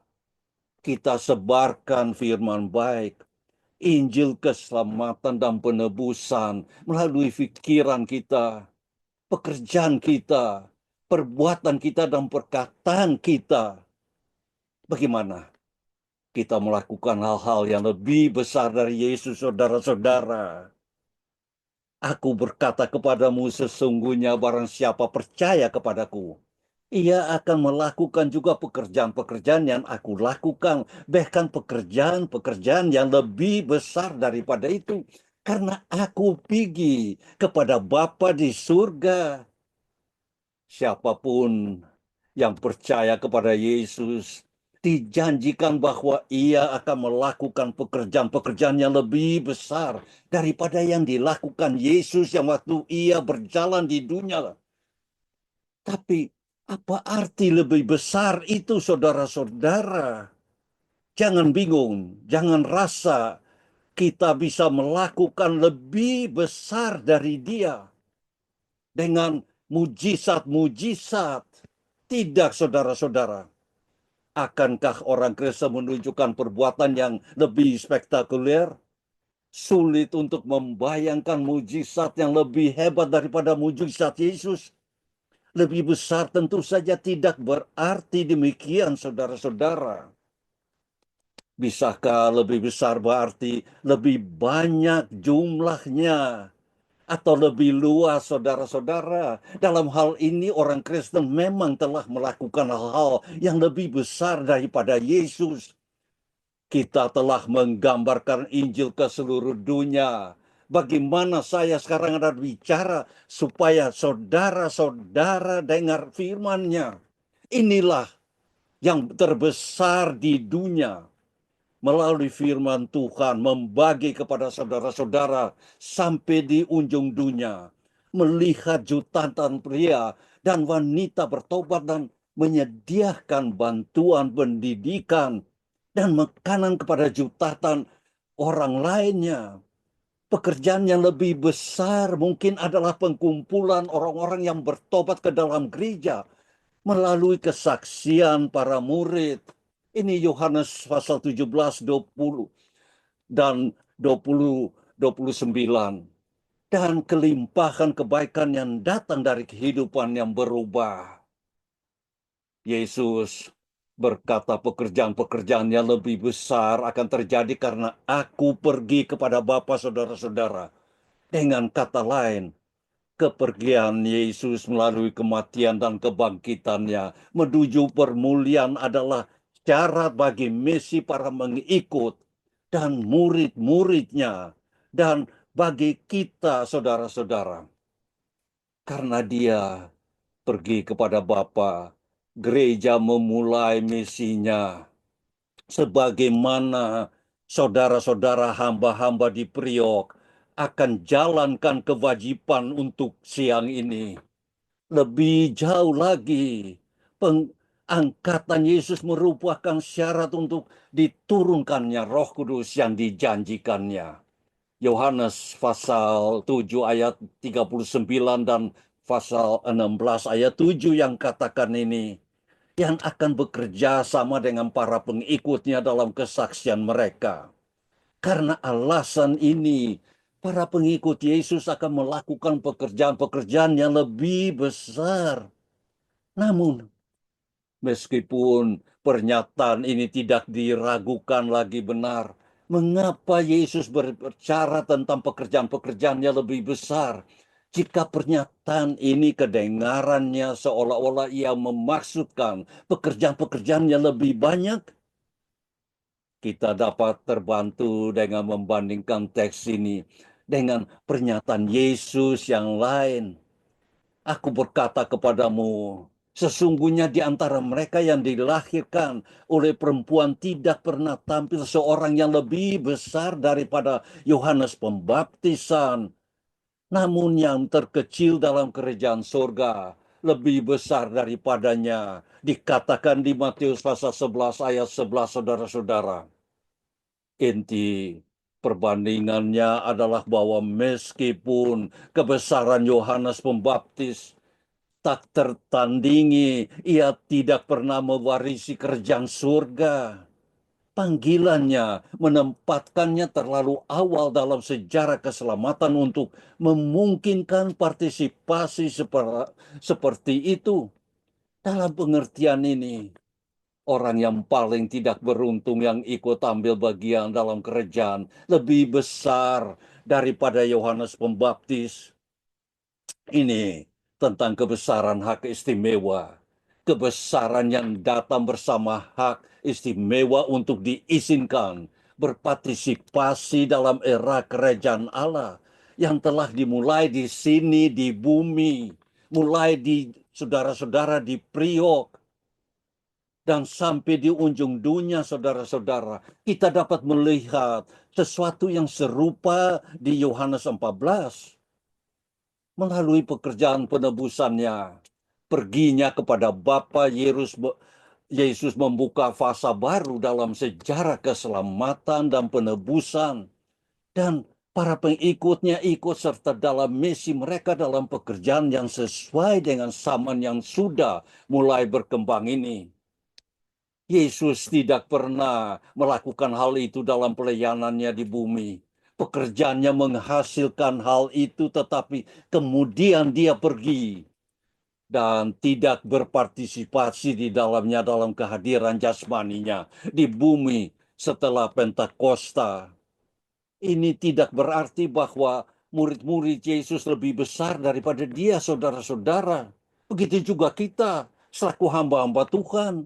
kita sebarkan firman baik, Injil keselamatan dan penebusan melalui pikiran kita, pekerjaan kita, perbuatan kita, dan perkataan kita. Bagaimana kita melakukan hal-hal yang lebih besar dari Yesus, saudara-saudara? Aku berkata kepadamu, sesungguhnya barang siapa percaya kepadaku, ia akan melakukan juga pekerjaan-pekerjaan yang aku lakukan, bahkan pekerjaan-pekerjaan yang lebih besar daripada itu. Karena aku pergi kepada Bapa di surga. Siapapun yang percaya kepada Yesus dijanjikan bahwa ia akan melakukan pekerjaan-pekerjaan yang lebih besar daripada yang dilakukan Yesus yang waktu ia berjalan di dunia. Tapi apa arti lebih besar itu, saudara-saudara? Jangan bingung, jangan rasa kita bisa melakukan lebih besar dari dia dengan mujizat-mujizat. Tidak, saudara-saudara. Akankah orang Kristen menunjukkan perbuatan yang lebih spektakuler? Sulit untuk membayangkan mujizat yang lebih hebat daripada mujizat Yesus. Lebih besar tentu saja tidak berarti demikian, saudara-saudara. Bisakah lebih besar berarti lebih banyak jumlahnya? Atau lebih luas, saudara-saudara? Dalam hal ini orang Kristen memang telah melakukan hal-hal yang lebih besar daripada Yesus. Kita telah menggambarkan Injil ke seluruh dunia. Bagaimana saya sekarang ada bicara supaya saudara-saudara dengar firman-Nya. Inilah yang terbesar di dunia. Melalui firman Tuhan membagi kepada saudara-saudara sampai di ujung dunia. Melihat jutaan pria dan wanita bertobat dan menyediakan bantuan pendidikan dan makanan kepada jutaan orang lainnya. Pekerjaan yang lebih besar mungkin adalah pengkumpulan orang-orang yang bertobat ke dalam gereja melalui kesaksian para murid. Ini Yohanes pasal 17, 20 dan 20, 29. Dan kelimpahan kebaikan yang datang dari kehidupan yang berubah. Yesus berkata pekerjaan-pekerjaan yang lebih besar akan terjadi karena aku pergi kepada Bapa, saudara-saudara. Dengan kata lain, kepergian Yesus melalui kematian dan kebangkitannya menuju permuliaan adalah syarat bagi misi para mengikut dan murid-muridnya dan bagi kita, saudara-saudara. Karena dia pergi kepada Bapa, gereja memulai misinya. Sebagaimana saudara-saudara hamba-hamba di Priok akan jalankan kewajiban untuk siang ini. Lebih jauh lagi, pengangkatan Yesus merupakan syarat untuk diturunkannya Roh Kudus yang dijanjikannya. Yohanes pasal 7 ayat 39 dan pasal 16 ayat 7 yang katakan ini. Yang akan bekerja sama dengan para pengikutnya dalam kesaksian mereka. Karena alasan ini, para pengikut Yesus akan melakukan pekerjaan-pekerjaan yang lebih besar. Namun, meskipun pernyataan ini tidak diragukan lagi benar, mengapa Yesus berbicara tentang pekerjaan-pekerjaan yang lebih besar? Jika pernyataan ini kedengarannya seolah-olah ia memaksudkan pekerjaan-pekerjaan yang lebih banyak, kita dapat terbantu dengan membandingkan teks ini dengan pernyataan Yesus yang lain. Aku berkata kepadamu, sesungguhnya di antara mereka yang dilahirkan oleh perempuan tidak pernah tampil seorang yang lebih besar daripada Yohanes Pembaptisan. Namun yang terkecil dalam kerajaan surga lebih besar daripadanya. Dikatakan di Matius pasal 11 ayat 11, saudara-saudara. Inti perbandingannya adalah bahwa meskipun kebesaran Yohanes Pembaptis tak tertandingi, ia tidak pernah mewarisi kerajaan surga. Panggilannya menempatkannya terlalu awal dalam sejarah keselamatan untuk memungkinkan partisipasi seperti itu. Dalam pengertian ini, orang yang paling tidak beruntung yang ikut ambil bagian dalam kerajaan lebih besar daripada Yohanes Pembaptis. Ini tentang kebesaran hak istimewa. Kebesaran yang datang bersama hak istimewa untuk diizinkan berpartisipasi dalam era kerajaan Allah yang telah dimulai di sini di bumi, mulai di saudara-saudara di Priok, dan sampai di ujung dunia, saudara-saudara. Kita dapat melihat sesuatu yang serupa di Yohanes 14. Melalui pekerjaan penebusannya, perginya kepada Bapa, Yesus membuka fasa baru dalam sejarah keselamatan dan penebusan. Dan para pengikutnya ikut serta dalam misi mereka dalam pekerjaan yang sesuai dengan zaman yang sudah mulai berkembang ini. Yesus tidak pernah melakukan hal itu dalam pelayanannya di bumi. Pekerjaannya menghasilkan hal itu, tetapi kemudian dia pergi dan tidak berpartisipasi di dalamnya dalam kehadiran jasmaninya di bumi setelah Pentakosta. Ini tidak berarti bahwa murid-murid Yesus lebih besar daripada dia, saudara-saudara. Begitu juga kita, selaku hamba-hamba Tuhan.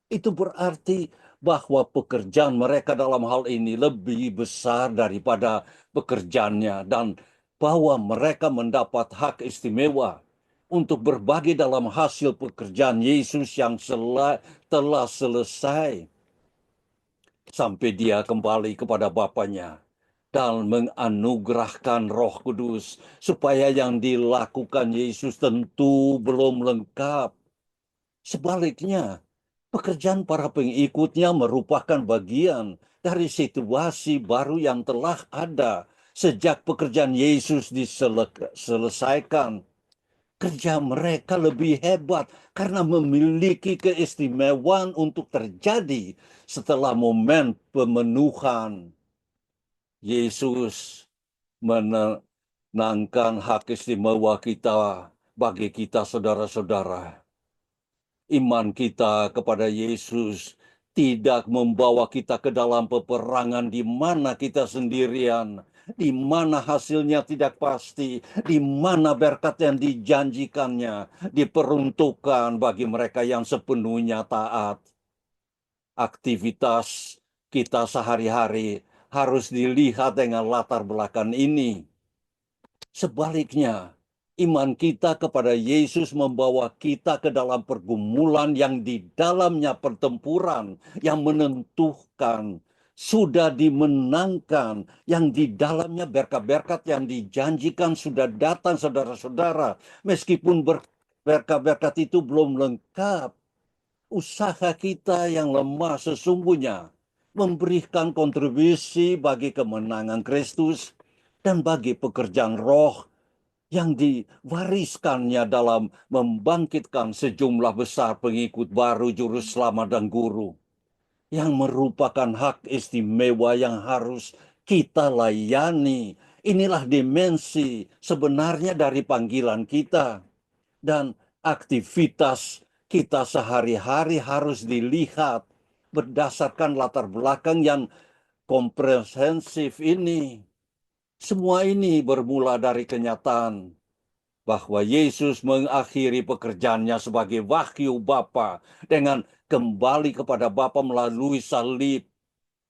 Itu berarti bahwa pekerjaan mereka dalam hal ini lebih besar daripada pekerjaannya, dan bahwa mereka mendapat hak istimewa untuk berbagi dalam hasil pekerjaan Yesus yang telah selesai sampai dia kembali kepada Bapanya dan menganugerahkan Roh Kudus, supaya yang dilakukan Yesus tentu belum lengkap. Sebaliknya, pekerjaan para pengikutnya merupakan bagian dari situasi baru yang telah ada sejak pekerjaan Yesus diselesaikan. Kerja mereka lebih hebat karena memiliki keistimewaan untuk terjadi setelah momen pemenuhan. Yesus menenangkan hak istimewa kita bagi kita, saudara-saudara. Iman kita kepada Yesus tidak membawa kita ke dalam peperangan di mana kita sendirian, di mana hasilnya tidak pasti, di mana berkat yang dijanjikannya diperuntukkan bagi mereka yang sepenuhnya taat. Aktivitas kita sehari-hari harus dilihat dengan latar belakang ini. Sebaliknya, iman kita kepada Yesus membawa kita ke dalam pergumulan yang di dalamnya pertempuran yang menentukan, sudah dimenangkan, yang di dalamnya berkat-berkat yang dijanjikan sudah datang, saudara-saudara. Meskipun berkat-berkat itu belum lengkap, usaha kita yang lemah sesungguhnya memberikan kontribusi bagi kemenangan Kristus dan bagi pekerjaan roh yang diwariskannya dalam membangkitkan sejumlah besar pengikut baru, juru selamat dan guru, yang merupakan hak istimewa yang harus kita layani. Inilah dimensi sebenarnya dari panggilan kita, dan aktivitas kita sehari-hari harus dilihat berdasarkan latar belakang yang komprehensif ini. Semua ini bermula dari kenyataan bahwa Yesus mengakhiri pekerjaannya sebagai wahyu Bapa dengan kembali kepada Bapa melalui salib.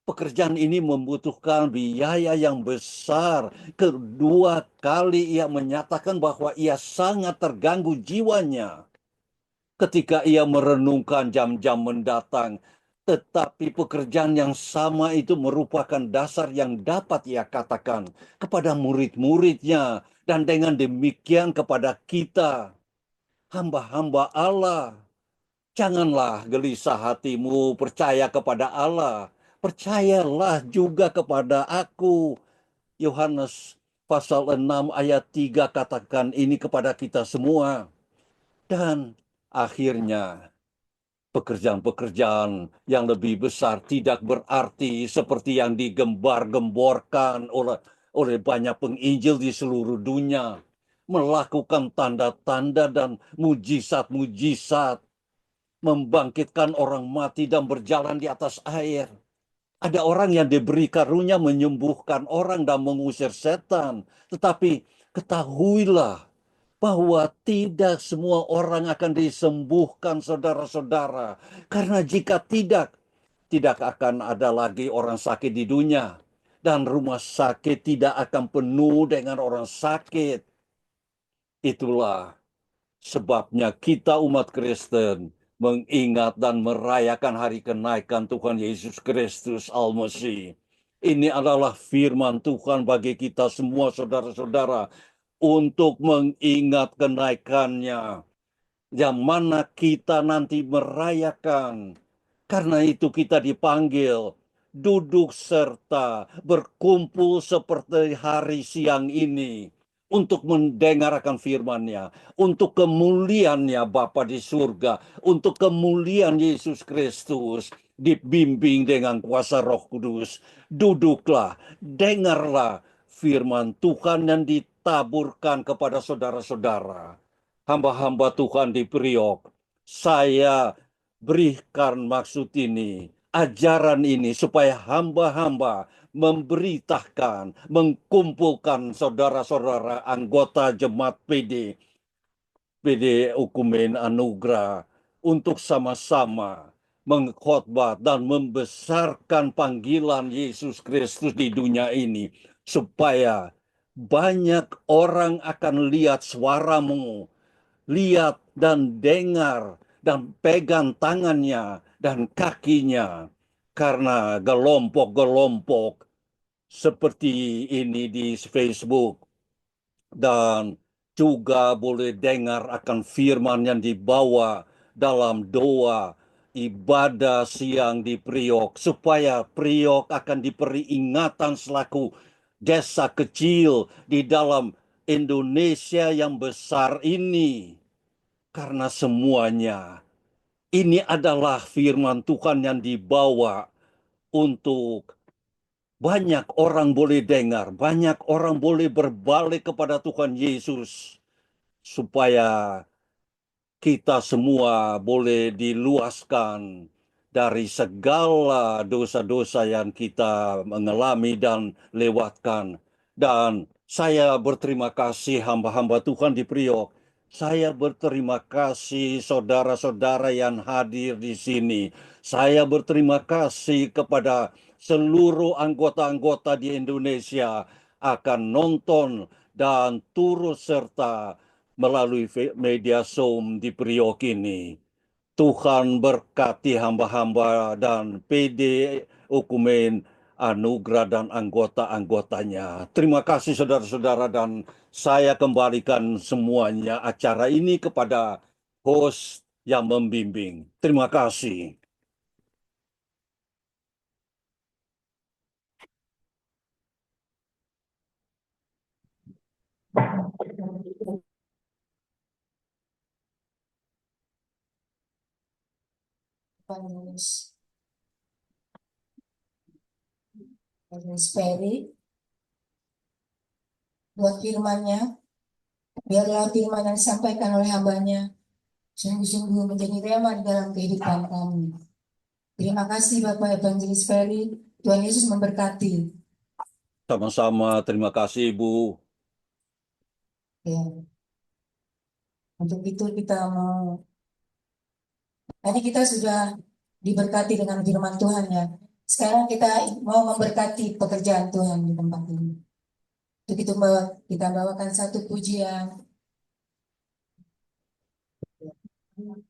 Pekerjaan ini membutuhkan biaya yang besar. Kedua kali ia menyatakan bahwa ia sangat terganggu jiwanya ketika ia merenungkan jam-jam mendatang. Tetapi pekerjaan yang sama itu merupakan dasar yang dapat ia katakan kepada murid-muridnya, dan dengan demikian kepada kita, hamba-hamba Allah. Janganlah gelisah hatimu, percaya kepada Allah, percayalah juga kepada aku. Yohanes pasal 6 ayat 3 katakan ini kepada kita semua. Dan akhirnya pekerjaan-pekerjaan yang lebih besar tidak berarti seperti yang digembar-gemborkan oleh banyak penginjil di seluruh dunia. Melakukan tanda-tanda dan mujizat-mujizat. Membangkitkan orang mati dan berjalan di atas air. Ada orang yang diberi karunia menyembuhkan orang dan mengusir setan. Tetapi ketahuilah bahwa tidak semua orang akan disembuhkan, saudara-saudara. Karena jika tidak akan ada lagi orang sakit di dunia. Dan rumah sakit tidak akan penuh dengan orang sakit. Itulah sebabnya kita umat Kristen mengingat dan merayakan hari kenaikan Tuhan Yesus Kristus Al-Masih. Ini adalah firman Tuhan bagi kita semua saudara-saudara untuk mengingat kenaikannya. Yang mana kita nanti merayakan. Karena itu kita dipanggil duduk serta berkumpul seperti hari siang ini untuk mendengarkan firman-Nya, untuk kemuliaan-Nya Bapa di surga, untuk kemuliaan Yesus Kristus, dibimbing dengan kuasa Roh Kudus. Duduklah, dengarlah firman Tuhan yang ditaburkan kepada saudara-saudara. Hamba-hamba Tuhan di Priok, saya berikan maksud ini, ajaran ini supaya hamba-hamba memberitakan, mengkumpulkan saudara-saudara anggota jemaat PD Ukumen Anugerah untuk sama-sama mengkhotbah dan membesarkan panggilan Yesus Kristus di dunia ini supaya banyak orang akan lihat suaramu, lihat dan dengar dan pegang tangannya dan kakinya. Karena kelompok-kelompok seperti ini di Facebook dan juga boleh dengar akan firman yang dibawa dalam doa ibadah siang di Priok, supaya Priok akan diberi ingatan selaku desa kecil di dalam Indonesia yang besar ini. Karena semuanya ini adalah firman Tuhan yang dibawa untuk banyak orang boleh dengar, banyak orang boleh berbalik kepada Tuhan Yesus, supaya kita semua boleh diluaskan dari segala dosa-dosa yang kita mengalami dan lewatkan. Dan saya berterima kasih hamba-hamba Tuhan di Priok. Saya berterima kasih saudara-saudara yang hadir di sini. Saya berterima kasih kepada seluruh anggota-anggota di Indonesia akan nonton dan turut serta melalui media Zoom di Priok ini. Tuhan berkati hamba-hamba dan PD Ukumen Anugerah dan anggota-anggotanya. Terima kasih saudara-saudara, dan saya kembalikan semuanya acara ini kepada host yang membimbing. Terima kasih. Ferry buat firman-Nya, biarlah firman yang disampaikan oleh hambanya sungguh-sungguh menjadi rema di dalam kehidupan kami. Terima kasih Bapak Evangelis Ferry. Tuhan Yesus memberkati. Sama-sama, terima kasih Ibu. Ya. Untuk itu kita mau, tadi kita sudah diberkati dengan firman Tuhan ya. Sekarang kita mau memberkati pekerjaan Tuhan di tempat ini. Untuk itu kita bawakan satu pujian.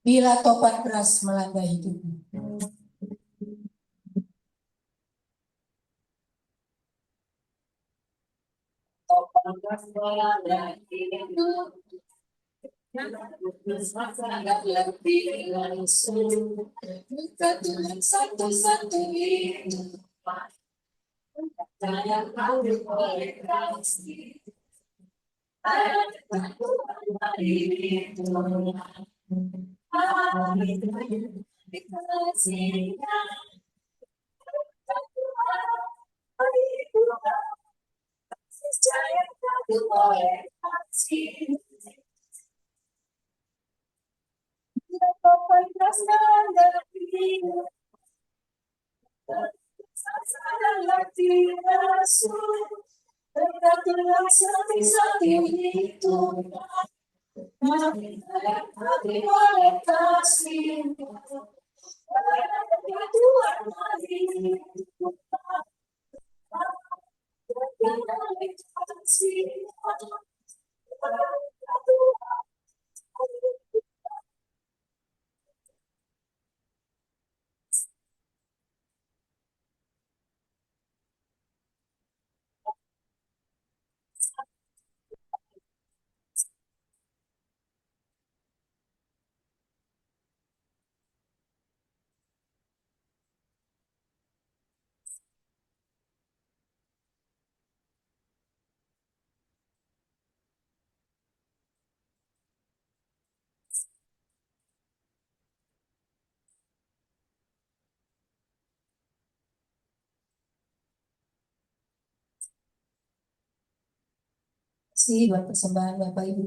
Bila topan keras melanda hidupmu. Topan keras melanda hidupmu. sangat lebih langsung. Bukan Tuhan satu-satu itu. Saya tahu oleh kasih. Ada Tuhan itu. Dikasihnya. Saya tahu oleh kasih. Kasih buat persembahan Bapak Ibu.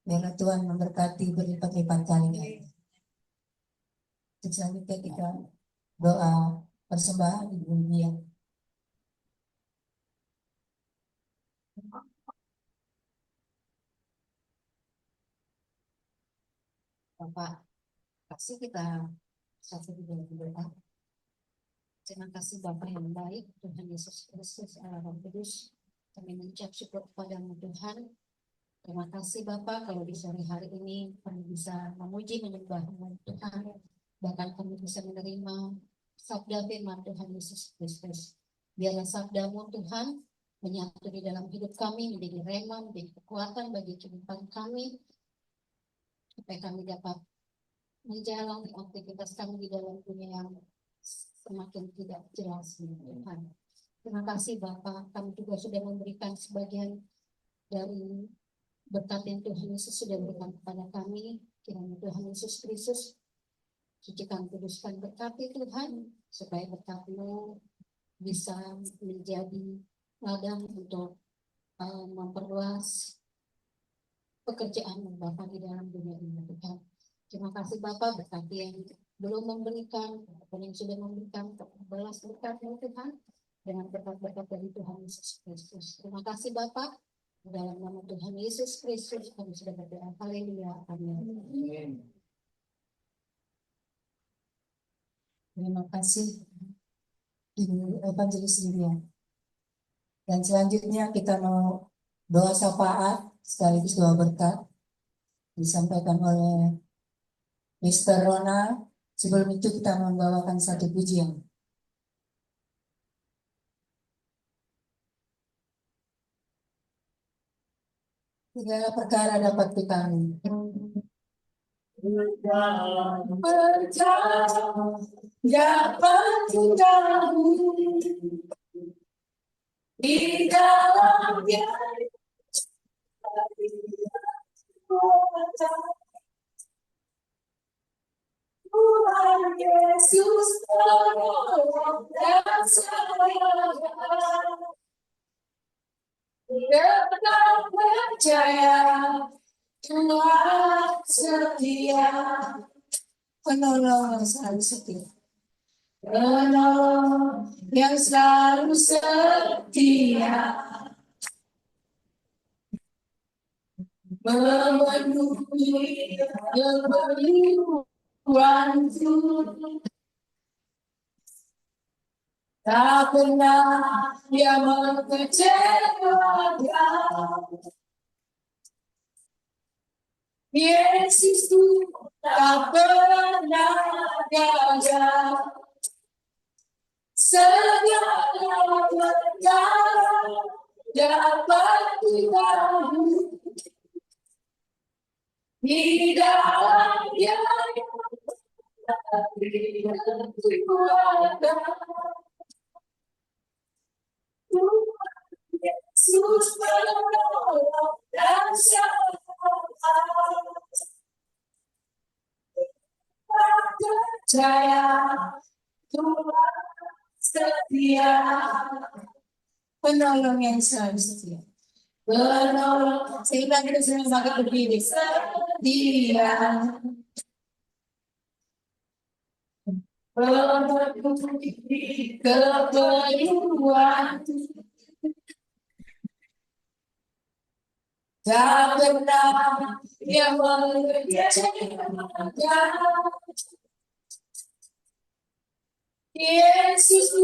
Biarlah Tuhan memberkati berlipat-lipat kali. Selanjutnya kita doa persembahan Ibu Lia. Bapak, kasih kita satu berdoa. Terima kasih Bapak yang baik, Tuhan Yesus Kristus, Allah Roh Kudus. Kami mengucap syukur kepadamu Tuhan. Terima kasih Bapak kalau di sore hari ini kami bisa memuji menyembah-Mu Tuhan. Bahkan kami bisa menerima sabda firman Tuhan Yesus Kristus. Biarlah sabda-Mu Tuhan menyatu di dalam hidup kami, menjadi rema, menjadi kekuatan bagi kehidupan kami. Supaya kami dapat menjalani aktivitas kami di dalam dunia yang semakin tidak jelas Tuhan. Terima kasih Bapak, kami juga sudah memberikan sebagian dari berkat yang Tuhan Yesus sudah berikan kepada kami. Kiranya Tuhan Yesus Kristus sucikan, kuduskan, berkati Tuhan, supaya berkat-Mu bisa menjadi ladang untuk memperluas pekerjaan Bapak di dalam dunia ini Tuhan. Terima kasih Bapak, berkati yang belum memberikan, ataupun yang sudah memberikan, balas berkat-Mu Tuhan, dengan berkat-berkat dari Tuhan Yesus Kristus. Terima kasih Bapak, dalam nama Tuhan Yesus Kristus kami sudah berdoa. Haleluya. Amin. Terima kasih Ibu Evangelis Lilia. Dan selanjutnya kita mau doa syafaat sekaligus doa berkat disampaikan oleh Mr. Ronald. Sebelum itu kita membawakan satu pujian. Segala perkara dapat dikami. Percaya dapat tinggalmu di dalam dia. Tuhan Yesus tolong dan sayang. Tetap percaya Tuhan setia, penolong yang selalu setia, penolong yang selalu setia, memenuhi keperluanku. Tak pernah dia mengecewakan. Yesus itu tak pernah gagal. Segala perkara dapat dikami di dalam dia Tuhan Yesus menolong dan selamat. Percaya Tuhan setia, penolong yang selalu setia. Penolong, sehingga kita sering sangat berdiri setia. Kepeliuan tak pernah dia mengerjakan. Yesus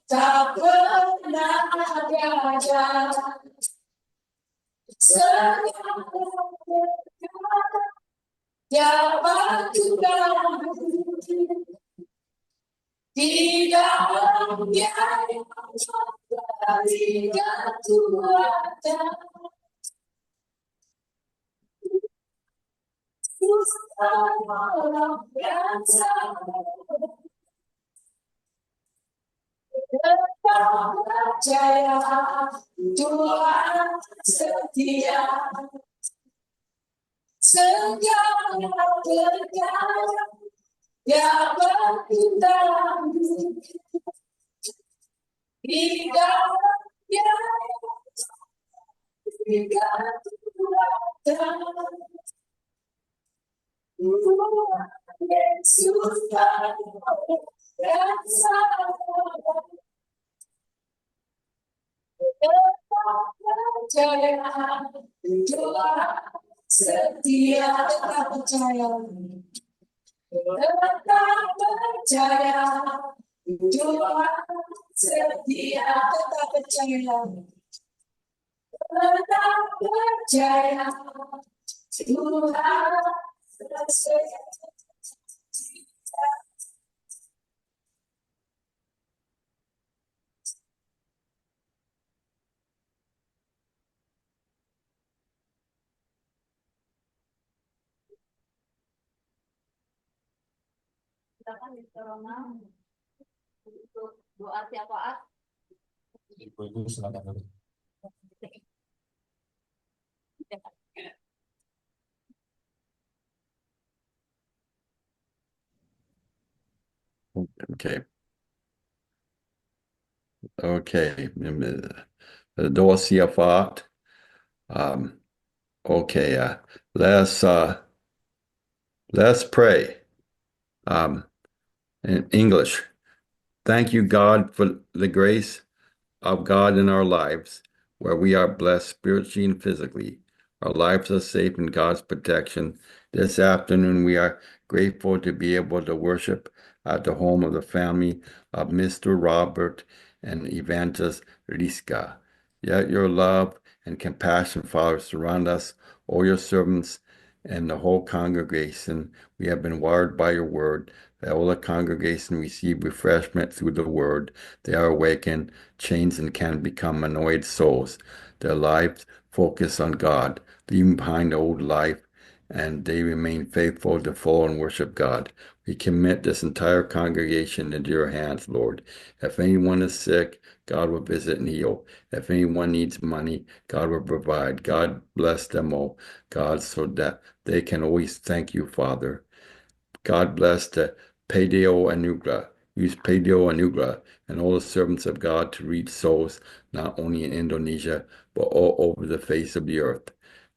tak pernah gagal. Segala perkara dapat Tuhan di dalam dia tiga Tuhan. Percaya Tuhan setia, segala perkara dapat Tuhan di dalam dia tiga Tuhan. Yesus dan selamat. Percaya Tuhan setia, tetap percaya. Tetap percaya Tuhan setia, tetap percaya. Tetap percaya Tuhan setia. Silakan Mr. Ronald untuk doa syafaat. Ibu silakan dulu. Okay. Okay. Då ser jag fart. Okay. Let's pray. In English. Thank you, God, for the grace of God in our lives, where we are blessed spiritually and physically. Our lives are safe in God's protection. This afternoon, we are grateful to be able to worship at the home of the family of Mr. Robert and Evangelist Riska. Yet your love and compassion, Father, surround us, all your servants, and the whole congregation. We have been wired by your word, that all the congregation receive refreshment through the word. They are awakened, changed, and can become anointed souls. Their lives focus on God, leaving behind the old life, and they remain faithful to follow and worship God. We commit this entire congregation into your hands, Lord. If anyone is sick, God will visit and heal. If anyone needs money, God will provide. God bless them all, God, so that they can always thank you, Father. God bless the Pedro Anugra. Use Pedro Anugra and all the servants of God to reach souls, not only in Indonesia, but all over the face of the earth.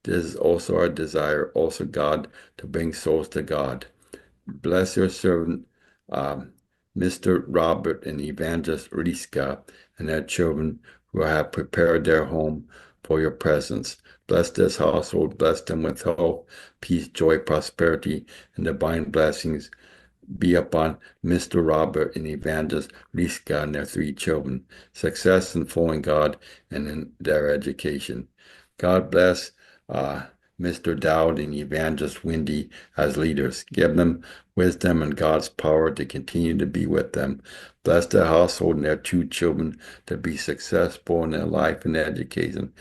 This is also our desire, also God, to bring souls to God. Bless your servant, Mr. Robert and Evangelist Riska, and their children who have prepared their home for your presence. Bless this household, bless them with health, peace, joy, prosperity, and divine blessings be upon Mr. Robert and Evangelist Riska and their three children. Success in following God and in their education. God bless Mr. Dowd and Evangelist Wendy as leaders. Give them wisdom and God's power to continue to be with them. Bless their household and their two children to be successful in their life and education.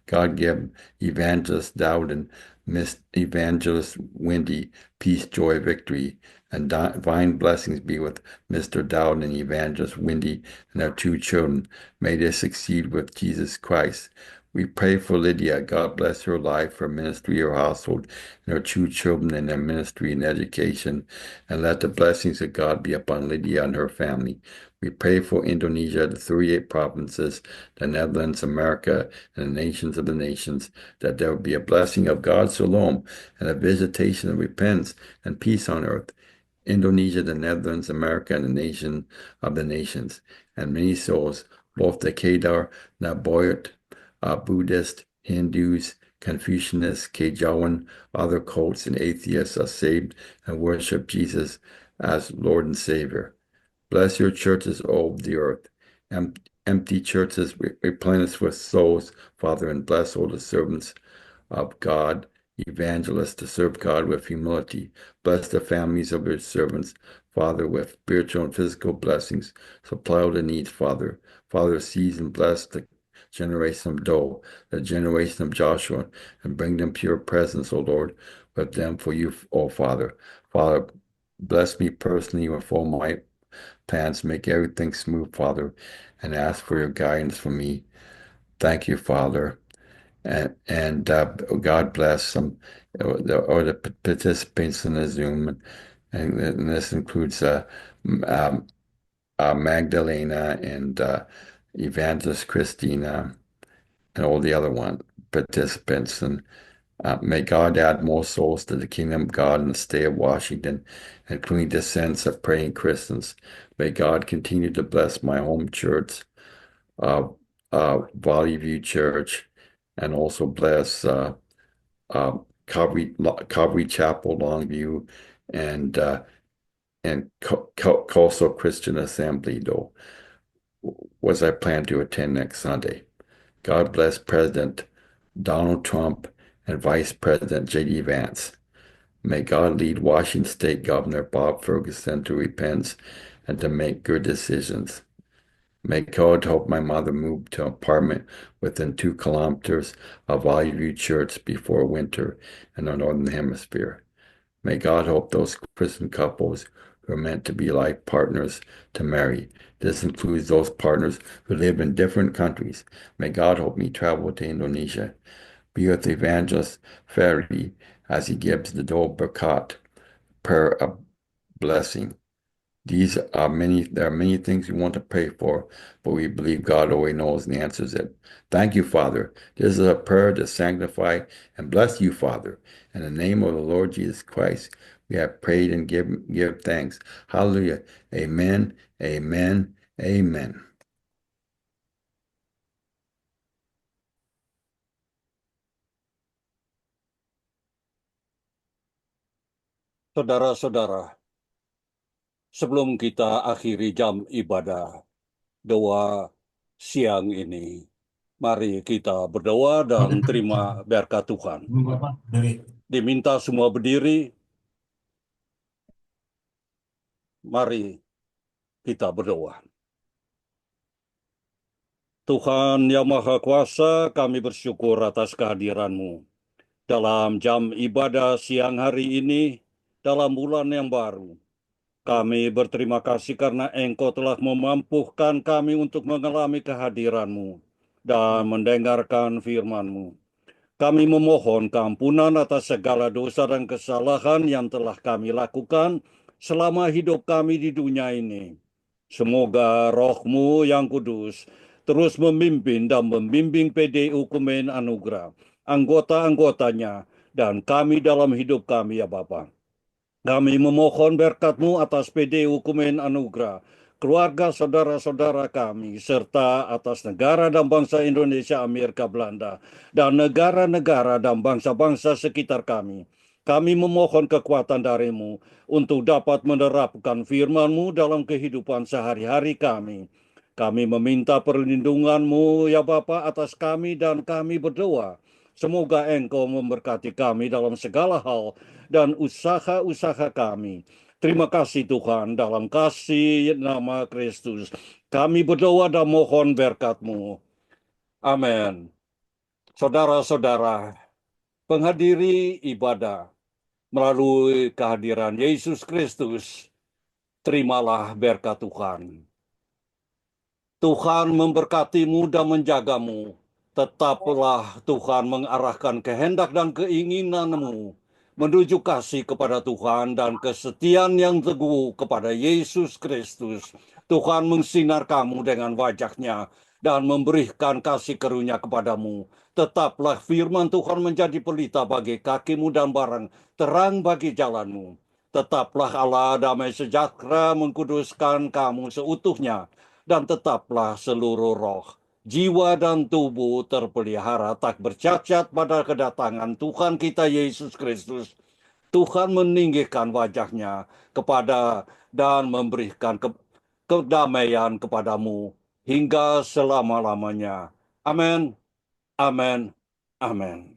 God give Evangelist Dowd and Miss Evangelist Wendy peace, joy, victory, and divine blessings be with Mr. Dowd and Evangelist Wendy and their 2 children. May they succeed with Jesus Christ. We pray for Lydia. God bless her life, her ministry, her household, and her 2 children in their ministry and education. And let the blessings of God be upon Lydia and her family. We pray for Indonesia, the 38 provinces, the Netherlands, America, and the nations of the nations, that there will be a blessing of God's shalom and a visitation of repentance and peace on earth. Indonesia, the Netherlands, America, and the nation of the nations, and many souls, both the Kedar, Naboyot, Buddhist, Hindus, Confucianists, Kejawan, other cults, and atheists are saved and worship Jesus as Lord and Savior. Bless your churches all over the earth. Empty churches replenish with souls, Father, and bless all the servants of God, evangelists, to serve God with humility. Bless the families of your servants, Father, with spiritual and physical blessings. Supply all the needs, Father. Father, seize and bless the generation of Doe, the generation of Joshua, and bring them pure presence, O Lord, with them for you, O Father. Father, bless me personally with all my plans, make everything smooth, Father, and ask for your guidance for me. Thank you, Father. And God bless some or the participants in the Zoom, and this includes Magdalena and Evangelist Christina and all the other participants. And may God add more souls to the kingdom of God in the state of Washington, including descendants of praying Christians. May God continue to bless my home church, Valley View Church, and also bless Calvary Chapel, Longview, and Coastal Christian Assembly, though, was I plan to attend next Sunday. God bless President Donald Trump and Vice President J.D. Vance. May God lead Washington State Governor Bob Ferguson to repent and to make good decisions. May God help my mother move to an apartment within 2 kilometers of Valley View Church before winter in the Northern Hemisphere. May God help those Christian couples who are meant to be life partners to marry. This includes those partners who live in different countries. May God help me travel to Indonesia. Be with Evangelist Ferry as he gives the Dole Berkat, prayer of blessing. There are many things we want to pray for, but we believe God always knows and answers it. Thank you, Father. This is a prayer to sanctify and bless you, Father. In the name of the Lord Jesus Christ, we have prayed and give thanks. Hallelujah. Amen, amen, amen. Saudara-saudara, sebelum kita akhiri jam ibadah doa siang ini, mari kita berdoa dan terima berkat Tuhan. Diminta semua berdiri. Mari kita berdoa. Tuhan yang Maha Kuasa, kami bersyukur atas kehadiran-Mu dalam jam ibadah siang hari ini, dalam bulan yang baru. Kami berterima kasih karena Engkau telah memampukan kami untuk mengalami kehadiran-Mu dan mendengarkan firman-Mu. Kami memohon keampunan atas segala dosa dan kesalahan yang telah kami lakukan selama hidup kami di dunia ini. Semoga Roh-Mu yang kudus terus memimpin dan membimbing PDU Kumen Anugerah, anggota-anggotanya, dan kami dalam hidup kami, ya Bapa. Kami memohon berkat-Mu atas PDU Kumen Anugerah, keluarga saudara-saudara kami, serta atas negara dan bangsa Indonesia, Amerika, Belanda, dan negara-negara dan bangsa-bangsa sekitar kami. Kami memohon kekuatan dari-Mu untuk dapat menerapkan firman-Mu dalam kehidupan sehari-hari kami. Kami meminta perlindungan-Mu, ya Bapa, atas kami, dan kami berdoa. Semoga Engkau memberkati kami dalam segala hal dan usaha-usaha kami. Terima kasih Tuhan, dalam kasih nama Kristus. Kami berdoa dan mohon berkat-Mu. Amin. Saudara-saudara, penghadiri ibadah melalui kehadiran Yesus Kristus, terimalah berkat Tuhan. Tuhan memberkatimu dan menjagamu. Tetaplah Tuhan mengarahkan kehendak dan keinginanmu menuju kasih kepada Tuhan dan kesetiaan yang teguh kepada Yesus Kristus. Tuhan mensinar kamu dengan wajah-Nya dan memberikan kasih karunia kepadamu. Tetaplah firman Tuhan menjadi pelita bagi kakimu dan barang terang bagi jalanmu. Tetaplah Allah damai sejahtera mengkuduskan kamu seutuhnya. Dan tetaplah seluruh roh, jiwa dan tubuh terpelihara tak bercacat pada kedatangan Tuhan kita Yesus Kristus. Tuhan meninggikan wajah-Nya kepada dan memberikan kedamaian kepadamu hingga selama-lamanya. Amin, amin, amin.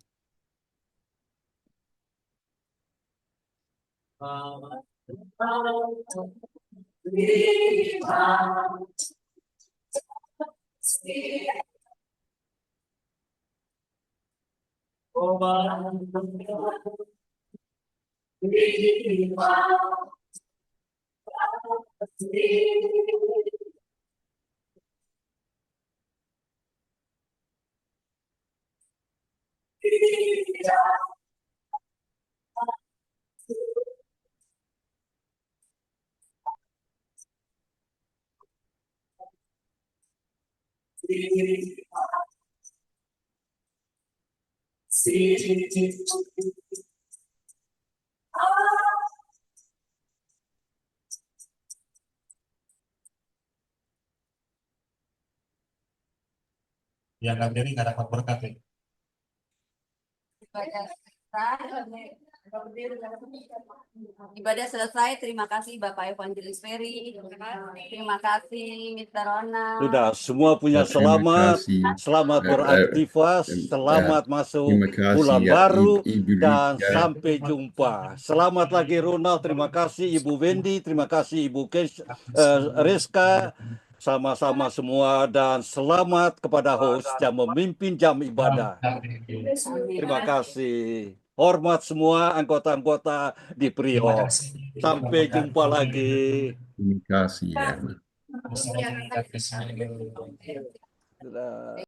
Yang nggak jadi nggak dapat berkat ya. Ibadah selesai. Terima kasih Bapak Evangelis Ferry. Terima kasih Mr. Ronald. Sudah, semua punya Terima selamat, kasih. selamat beraktivitas, selamat masuk Terima kasih bulan ya, baru, Ibu dan Lydia. sampai jumpa. Selamat lagi Ronald, terima kasih Ibu Wendy, terima kasih Ibu Reska, sama-sama semua, dan selamat kepada host yang memimpin jam ibadah. Terima kasih. Hormat semua anggota-anggota di Priok. Sampai jumpa lagi. Terima kasih ya. Sudah.